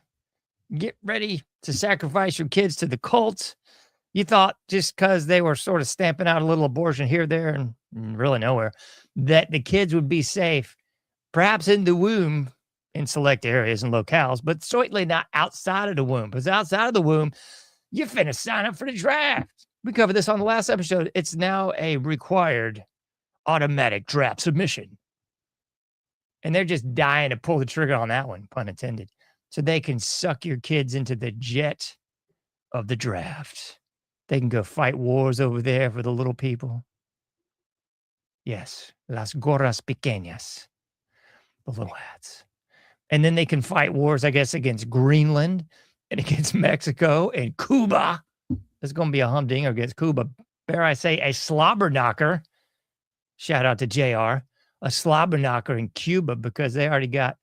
Get ready to sacrifice your kids to the cult. You thought just because they were sort of stamping out a little abortion here, there, and really nowhere, that the kids would be safe, perhaps in the womb in select areas and locales, but certainly not outside of the womb. Because outside of the womb, you're finna sign up for the draft. We covered this on the last episode. It's now a required automatic draft submission. And they're just dying to pull the trigger on that one, pun intended, so they can suck your kids into the jet of the draft. They can go fight wars over there for the little people. Yes, las gorras pequeñas, the little hats. And then they can fight wars, I guess, against Greenland and against Mexico and Cuba. There's going to be a humdinger against Cuba. Dare I say, a slobber knocker. Shout out to JR. A slobber knocker in Cuba because they already got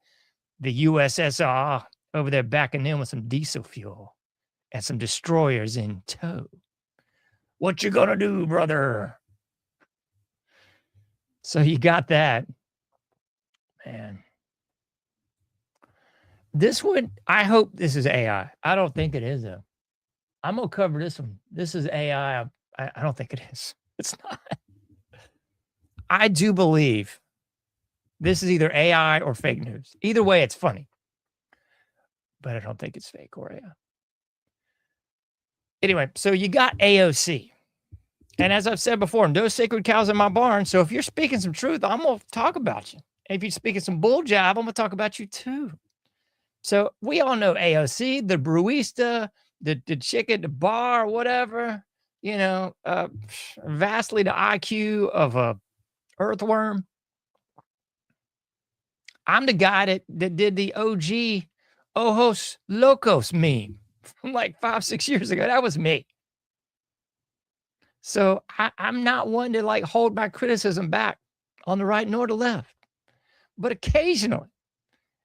the USSR over there backing in with some diesel fuel and some destroyers in tow. What you gonna do, brother? So you got that. Man. This one, I hope this is AI. I don't think it is, though. I'm going to cover this one. This is AI. I don't think it is. It's not. I do believe this is either AI or fake news. Either way, it's funny. But I don't think it's fake or AI. Anyway, so you got AOC. And as I've said before, no sacred cows in my barn. So if you're speaking some truth, I'm going to talk about you. And if you're speaking some bull jive, I'm going to talk about you too. So we all know AOC, the brewista, the chick at the bar, whatever, you know, vastly the IQ of a earthworm. I'm the guy that did the OG Ojos Locos meme from like 5-6 years ago. That was me. So I'm not one to like hold my criticism back on the right nor the left. But occasionally,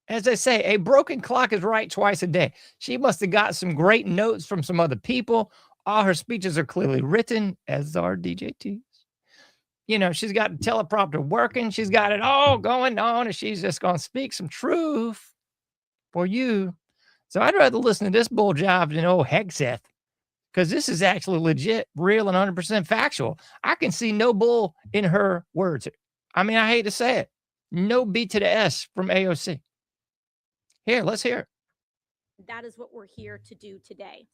As they say, a broken clock is right twice a day. She must have got some great notes from some other people. All her speeches are clearly written, as are DJT's. You know, she's got the teleprompter working. She's got it all going on, and she's just going to speak some truth for you. So I'd rather listen to this bull jive than old Hegseth, because this is actually legit, real, and 100% factual. I can see no bull in her words. I mean, I hate to say it. No B to the S from AOC. Here, let's hear it. That is what we're here to do today.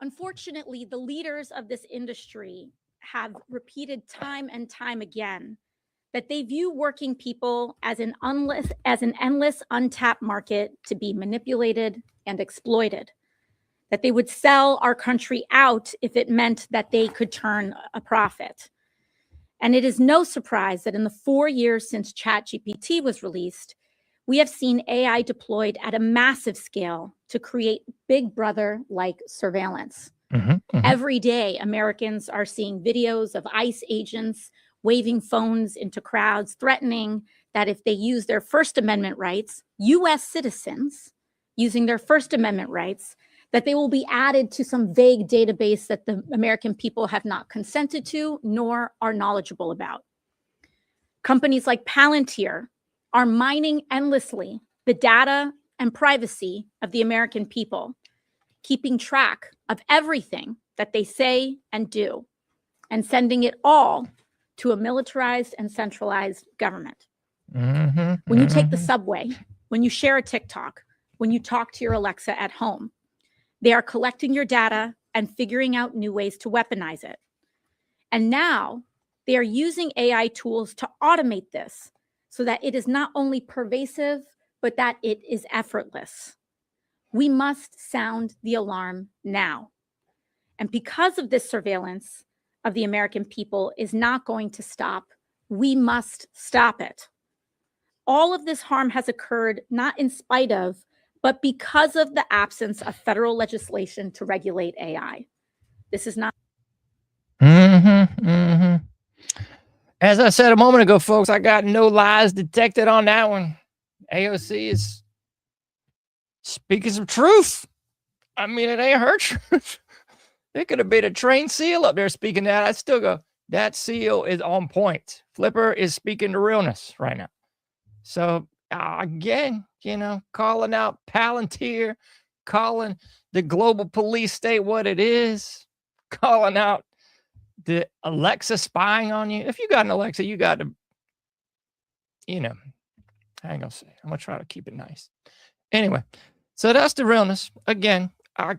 Unfortunately, the leaders of this industry have repeated time and time again that they view working people as an endless, untapped market to be manipulated and exploited, that they would sell our country out if it meant that they could turn a profit. And it is no surprise that in the 4 years since ChatGPT was released, we have seen AI deployed at a massive scale to create Big Brother-like surveillance. Every day, Americans are seeing videos of ICE agents waving phones into crowds, threatening that if they use their First Amendment rights, U.S. citizens using their First Amendment rights, that they will be added to some vague database that the American people have not consented to nor are knowledgeable about. Companies like Palantir are mining endlessly the data and privacy of the American people, keeping track of everything that they say and do, and sending it all to a militarized and centralized government. When you take the subway, when you share a TikTok, when you talk to your Alexa at home, they are collecting your data and figuring out new ways to weaponize it. And now they are using AI tools to automate this so that it is not only pervasive, but that it is effortless. We must sound the alarm now. And because of this surveillance of the American people is not going to stop, we must stop it. All of this harm has occurred not in spite of, but because of the absence of federal legislation to regulate AI. This is not. As I said a moment ago, folks, I got no lies detected on that one. AOC is speaking some truth. I mean, it ain't her truth. It could have been a trained seal up there speaking that. I'd still go, that seal is on point. Flipper is speaking the realness right now. So, again, you know, calling out Palantir, calling the global police state what it is, calling out the Alexa spying on you. If you got an Alexa, you got to, you know, I ain't gonna say. I'm gonna try to keep it nice. Anyway, so that's the realness. Again, I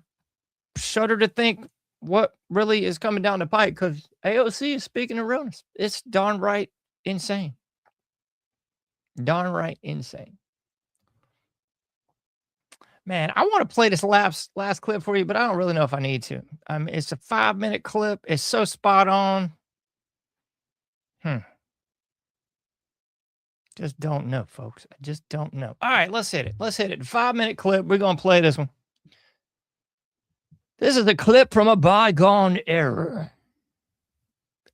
shudder to think what really is coming down the pike, because AOC is speaking of realness. It's darn right insane. Darn right insane. Man, I want to play this last clip for you, but I don't really know if I need to. It's a 5-minute clip. It's so spot on. Just don't know, folks. I just don't know. All right, let's hit it. Let's hit it. 5-minute clip. We're going to play this one. This is a clip from a bygone era.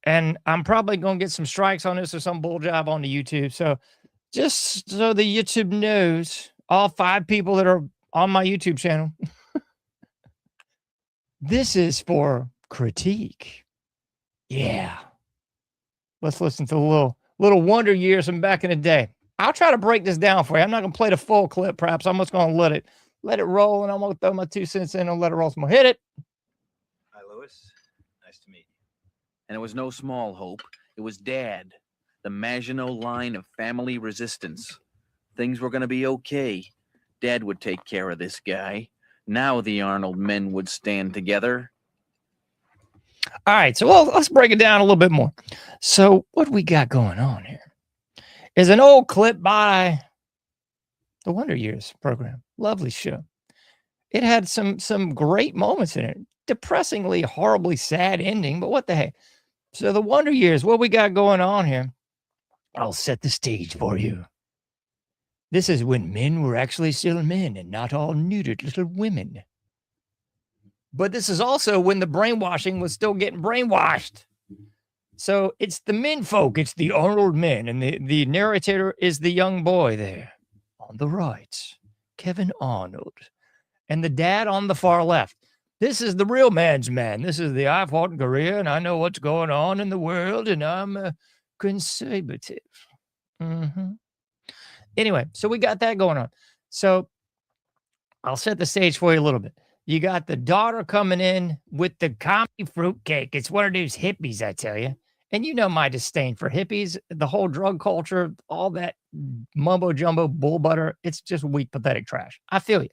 And I'm probably going to get some strikes on this or some bull job on the YouTube. So just so the YouTube knows, all 5 people that are on my YouTube channel, this is for critique. Yeah. Let's listen to a little wonder years from back in the day. I'll try to break this down for you. I'm not going to play the full clip, perhaps. I'm just going to let it roll, and I'm going to throw my 2 cents in and let it roll. So I'm going to hit it. Hi, Lewis. Nice to meet you. And it was no small hope. It was Dad, the Maginot line of family resistance. Things were going to be okay. Dad would take care of this guy. Now the Arnold men would stand together. All right, so let's break it down a little bit more. So what we got going on here is an old clip by the Wonder Years program. Lovely show. It had some great moments in it. Depressingly, horribly sad ending, but what the heck? So the Wonder Years, what we got going on here, I'll set the stage for you. This is when men were actually still men and not all neutered little women. But this is also when the brainwashing was still getting brainwashed. So it's the men folk. It's the Arnold men. And the narrator is the young boy there on on the right, Kevin Arnold, and the dad on the far left. This is the real man's man. This is the I fought in Korea, and I know what's going on in the world, and I'm a conservative. Anyway, so we got that going on. So I'll set the stage for you a little bit. You got the daughter coming in with the commie fruitcake. It's one of those hippies, I tell you. And you know my disdain for hippies, the whole drug culture, all that mumbo jumbo bull butter. It's just weak, pathetic trash. I feel you.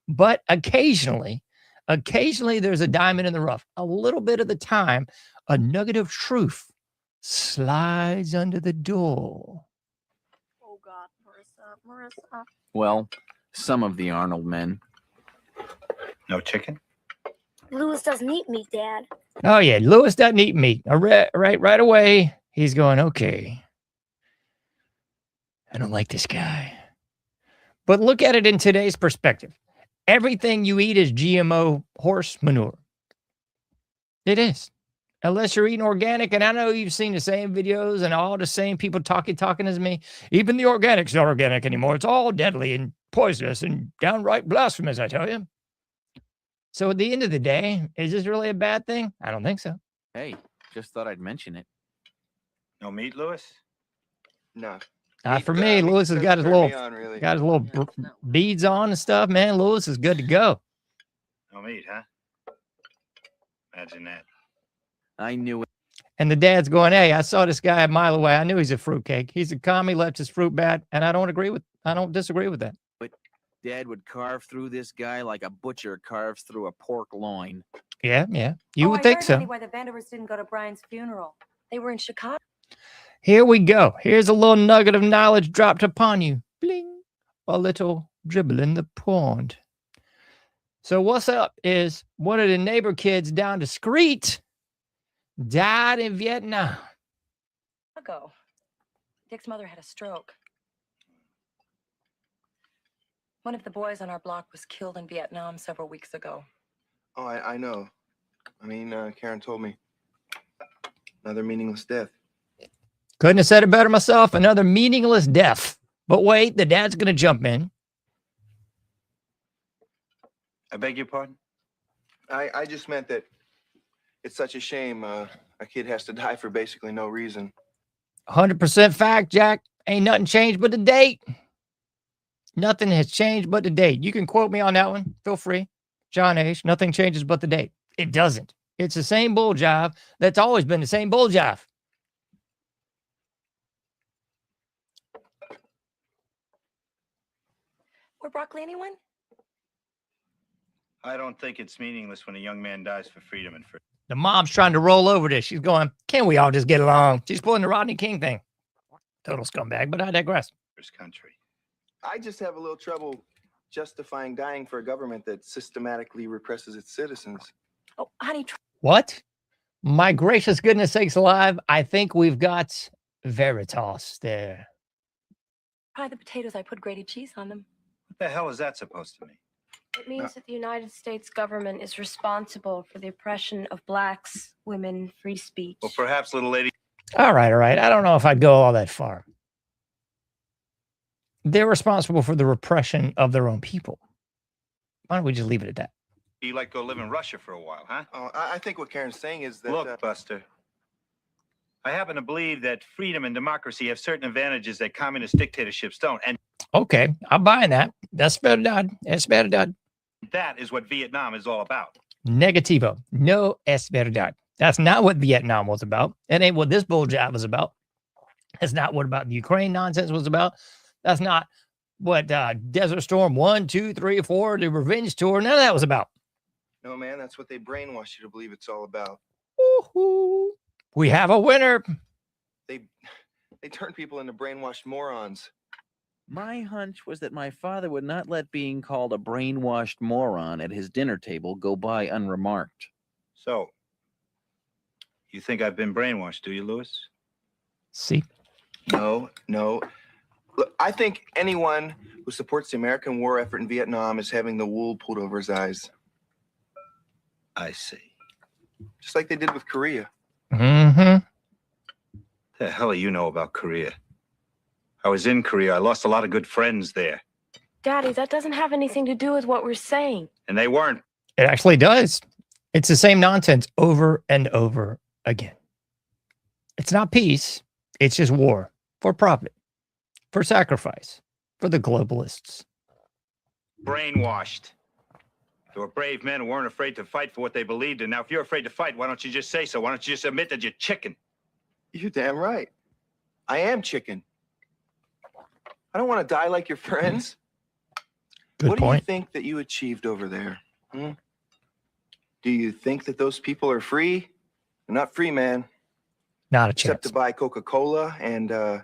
But occasionally there's a diamond in the rough. A little bit of the time, a nugget of truth slides under the door. Oh, God, Marissa. Well, some of the Arnold men. No chicken? Louis doesn't eat meat, Dad. Oh, yeah. Louis doesn't eat meat. Right away, he's going, okay. I don't like this guy. But look at it in today's perspective. Everything you eat is GMO horse manure. It is. Unless you're eating organic. And I know you've seen the same videos and all the same people talking as me. Even the organic's not organic anymore. It's all deadly and poisonous and downright blasphemous, I tell you. So at the end of the day, is this really a bad thing? I don't think so. Hey, just thought I'd mention it. No meat, Louis? No. For me, Louis has got his little beads on and stuff. Man, Louis is good to go. No meat, huh? Imagine that. I knew it. And the dad's going, hey, I saw this guy a mile away. I knew he's a fruitcake. He's a commie, left his fruit bat, and I don't disagree with that. But Dad would carve through this guy like a butcher carves through a pork loin. Yeah. You would think so. Why the Vanderhursts didn't go to Brian's funeral? They were in Chicago. Here we go. Here's a little nugget of knowledge dropped upon you. Bling. A little dribble in the pond. So what's up is one of the neighbor kids down the street died in Vietnam. Dick's mother had a stroke. One of the boys on our block was killed in Vietnam several weeks ago. Oh, I know. I mean, Karen told me. Another meaningless death. Couldn't have said it better myself. Another meaningless death. But wait, the dad's going to jump in. I beg your pardon? I just meant that it's such a shame a kid has to die for basically no reason. 100% fact, Jack. Ain't nothing changed but the date. Nothing has changed but the date. You can quote me on that one. Feel free. John H. Nothing changes but the date. It doesn't. It's the same bull jive that's always been the same bull jive. Or broccoli, anyone? I don't think it's meaningless when a young man dies for freedom and for... The mom's trying to roll over this. She's going, can't we all just get along? She's pulling the Rodney King thing. Total scumbag, but I digress. Country. I just have a little trouble justifying dying for a government that systematically represses its citizens. Oh, honey. What? My gracious goodness sakes alive. I think we've got Veritas there. Try the potatoes. I put grated cheese on them. What the hell is that supposed to mean? It means that the United States government is responsible for the oppression of blacks, women, free speech. Well, perhaps, little lady... All right. I don't know if I'd go all that far. They're responsible for the repression of their own people. Why don't we just leave it at that? You like go live in Russia for a while, huh? Oh, I think what Karen's saying is that... Look, Buster, I happen to believe that freedom and democracy have certain advantages that communist dictatorships don't. And okay, I'm buying that. That's verdad. Es verdad. That is what Vietnam is all about. Negativo. No es verdad. That's not what Vietnam was about. It ain't what this bull job was about. That's not what about the Ukraine nonsense was about. That's not what Desert Storm 1, 2, 3, 4, the Revenge Tour, none of that was about. No, man, that's what they brainwash you to believe it's all about. Woo-hoo. We have a winner. They turn people into brainwashed morons. My hunch was that my father would not let being called a brainwashed moron at his dinner table go by unremarked. So, you think I've been brainwashed, do you, Louis? See? No. Look, I think anyone who supports the American war effort in Vietnam is having the wool pulled over his eyes. I see. Just like they did with Korea. Mm-hmm. The hell do you know about Korea? I was in Korea. I lost a lot of good friends there. Daddy, that doesn't have anything to do with what we're saying. And they weren't. It actually does. It's the same nonsense over and over again. It's not peace. It's just war for profit, for sacrifice, for the globalists. Brainwashed. They were brave men who weren't afraid to fight for what they believed in. Now, if you're afraid to fight, why don't you just say so? Why don't you just admit that you're chicken? You're damn right. I am chicken. I don't want to die like your friends. Good what point. do you think that you achieved over there? Hmm? Do you think that those people are free? They're not free, man. Not a Except chance. to buy Coca-Cola and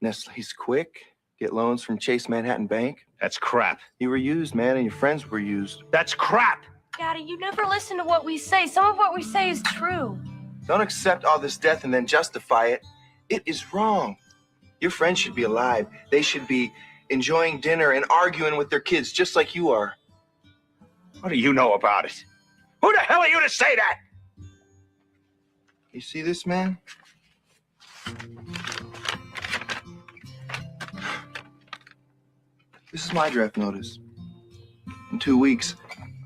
Nestle's Quick, get loans from Chase Manhattan Bank. That's crap. You were used, man, and your friends were used. That's crap. Daddy, you never listen to what we say. Some of what we say is true. Don't accept all this death and then justify it. It is wrong. Your friends should be alive. They should be enjoying dinner and arguing with their kids just like you are. What do you know about it? Who the hell are you to say that? You see this, man? This is my draft notice. In 2 weeks,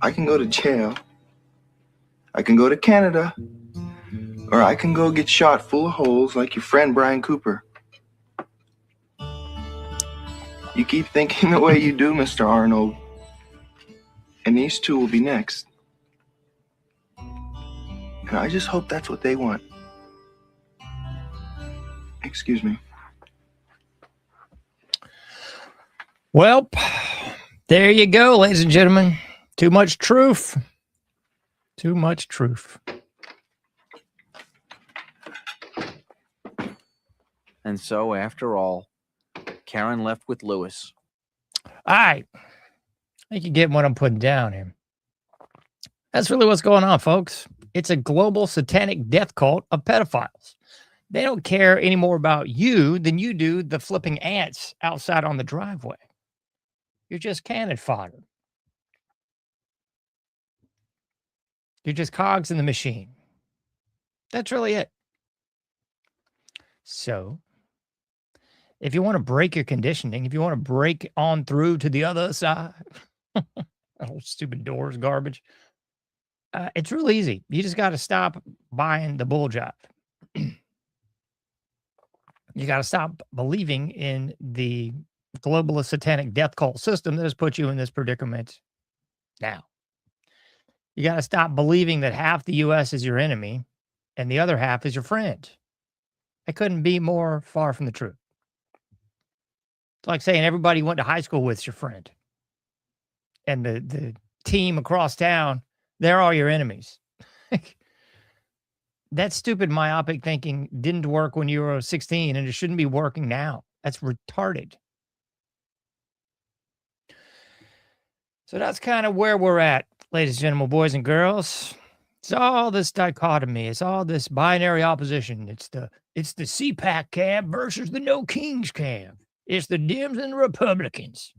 I can go to jail. I can go to Canada. Or I can go get shot full of holes like your friend Brian Cooper. You keep thinking the way you do, Mr. Arnold. And these two will be next. And I just hope that's what they want. Excuse me. Well, there you go, ladies and gentlemen. Too much truth. Too much truth. And so, after all, Karen left with Lewis. All right. I think you get what I'm putting down here. That's really what's going on, folks. It's a global satanic death cult of pedophiles. They don't care any more about you than you do the flipping ants outside on the driveway. You're just cannon fodder. You're just cogs in the machine. That's really it. So, if you want to break your conditioning, if you want to break on through to the other side, that whole stupid doors garbage, it's real easy. You just got to stop buying the bull jive. You got to stop believing in the globalist satanic death cult system that has put you in this predicament now. You got to stop believing that half the U.S. is your enemy and the other half is your friend. I couldn't be more far from the truth. It's like saying everybody you went to high school with is your friend. And the team across town, they're all your enemies. That stupid myopic thinking didn't work when you were 16, and it shouldn't be working now. That's retarded. So that's kind of where we're at, ladies and gentlemen, boys and girls. It's all this dichotomy. It's all this binary opposition. It's the CPAC camp versus the No Kings camp. It's the Dems and the Republicans.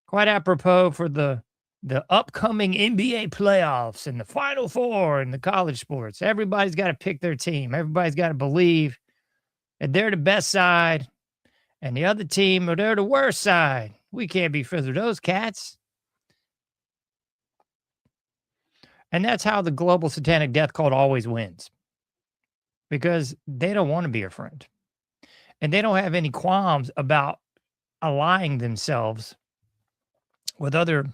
Quite apropos for the upcoming NBA playoffs and the Final Four and the college sports. Everybody's got to pick their team. Everybody's got to believe that they're the best side and the other team, or they're the worst side. We can't be friends with those cats. And that's how the global satanic death cult always wins. Because they don't want to be your friend. And they don't have any qualms about allying themselves with other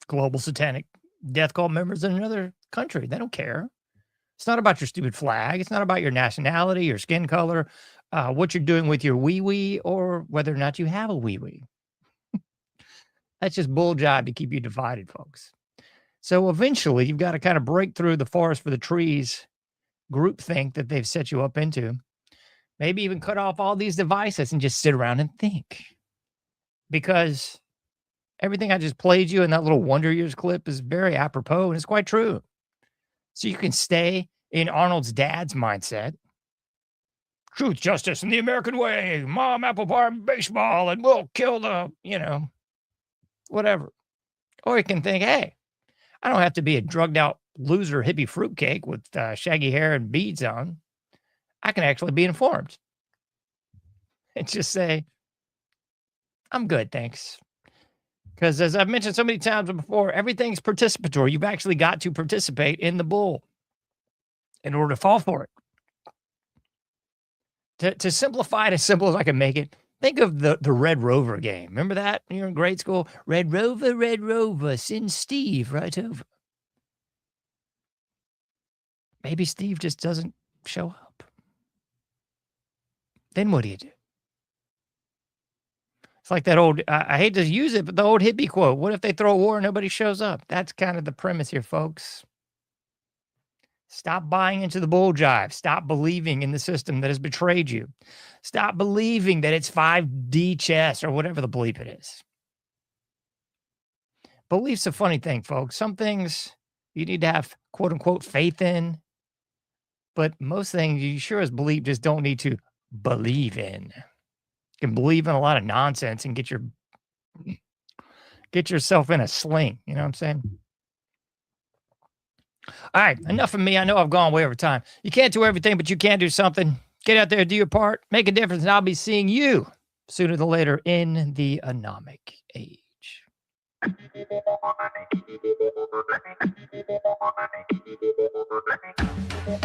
global satanic death cult members in another country. They don't care. It's not about your stupid flag. It's not about your nationality, your skin color, what you're doing with your wee-wee, or whether or not you have a wee-wee. That's just bull jive to keep you divided, folks. So eventually, you've got to kind of break through the forest for the trees groupthink that they've set you up into. Maybe even cut off all these devices and just sit around and think. Because everything I just played you in that little Wonder Years clip is very apropos, and it's quite true. So you can stay in Arnold's dad's mindset. Truth, justice, and the American way. Mom, apple pie, baseball, and we'll kill the, whatever. Or you can think, hey, I don't have to be a drugged out loser hippie fruitcake with shaggy hair and beads on. I can actually be informed. And just say, I'm good, thanks. Because as I've mentioned so many times before, everything's participatory. You've actually got to participate in the bull in order to fall for it. To simplify it as simple as I can make it, think of the Red Rover game. Remember that when you were in grade school? Red Rover, send Steve right over. Maybe Steve just doesn't show up. Then what do you do? It's like that old, I hate to use it, but the old hippie quote, what if they throw a war and nobody shows up? That's kind of the premise here, folks. Stop buying into the bull jive. Stop believing in the system that has betrayed you. Stop believing that it's 5D chess or whatever the bleep it is. Belief's a funny thing, folks. Some things you need to have, quote unquote, faith in. But most things you sure as believe just don't need to believe in. You can believe in a lot of nonsense and get yourself in a sling. You know what I'm saying? All right, enough of me. I know I've gone way over time. You can't do everything, but you can do something. Get out there, do your part, make a difference, and I'll be seeing you sooner than later in the anomic age.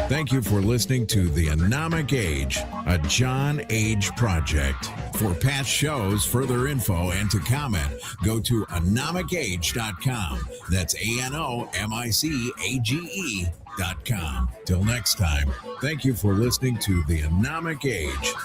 Thank you for listening to The Anomic Age, a John Age project. For past shows, further info, and to comment, go to anomicage.com. That's ANOMICAGE.com. Till next time, thank you for listening to The Anomic Age.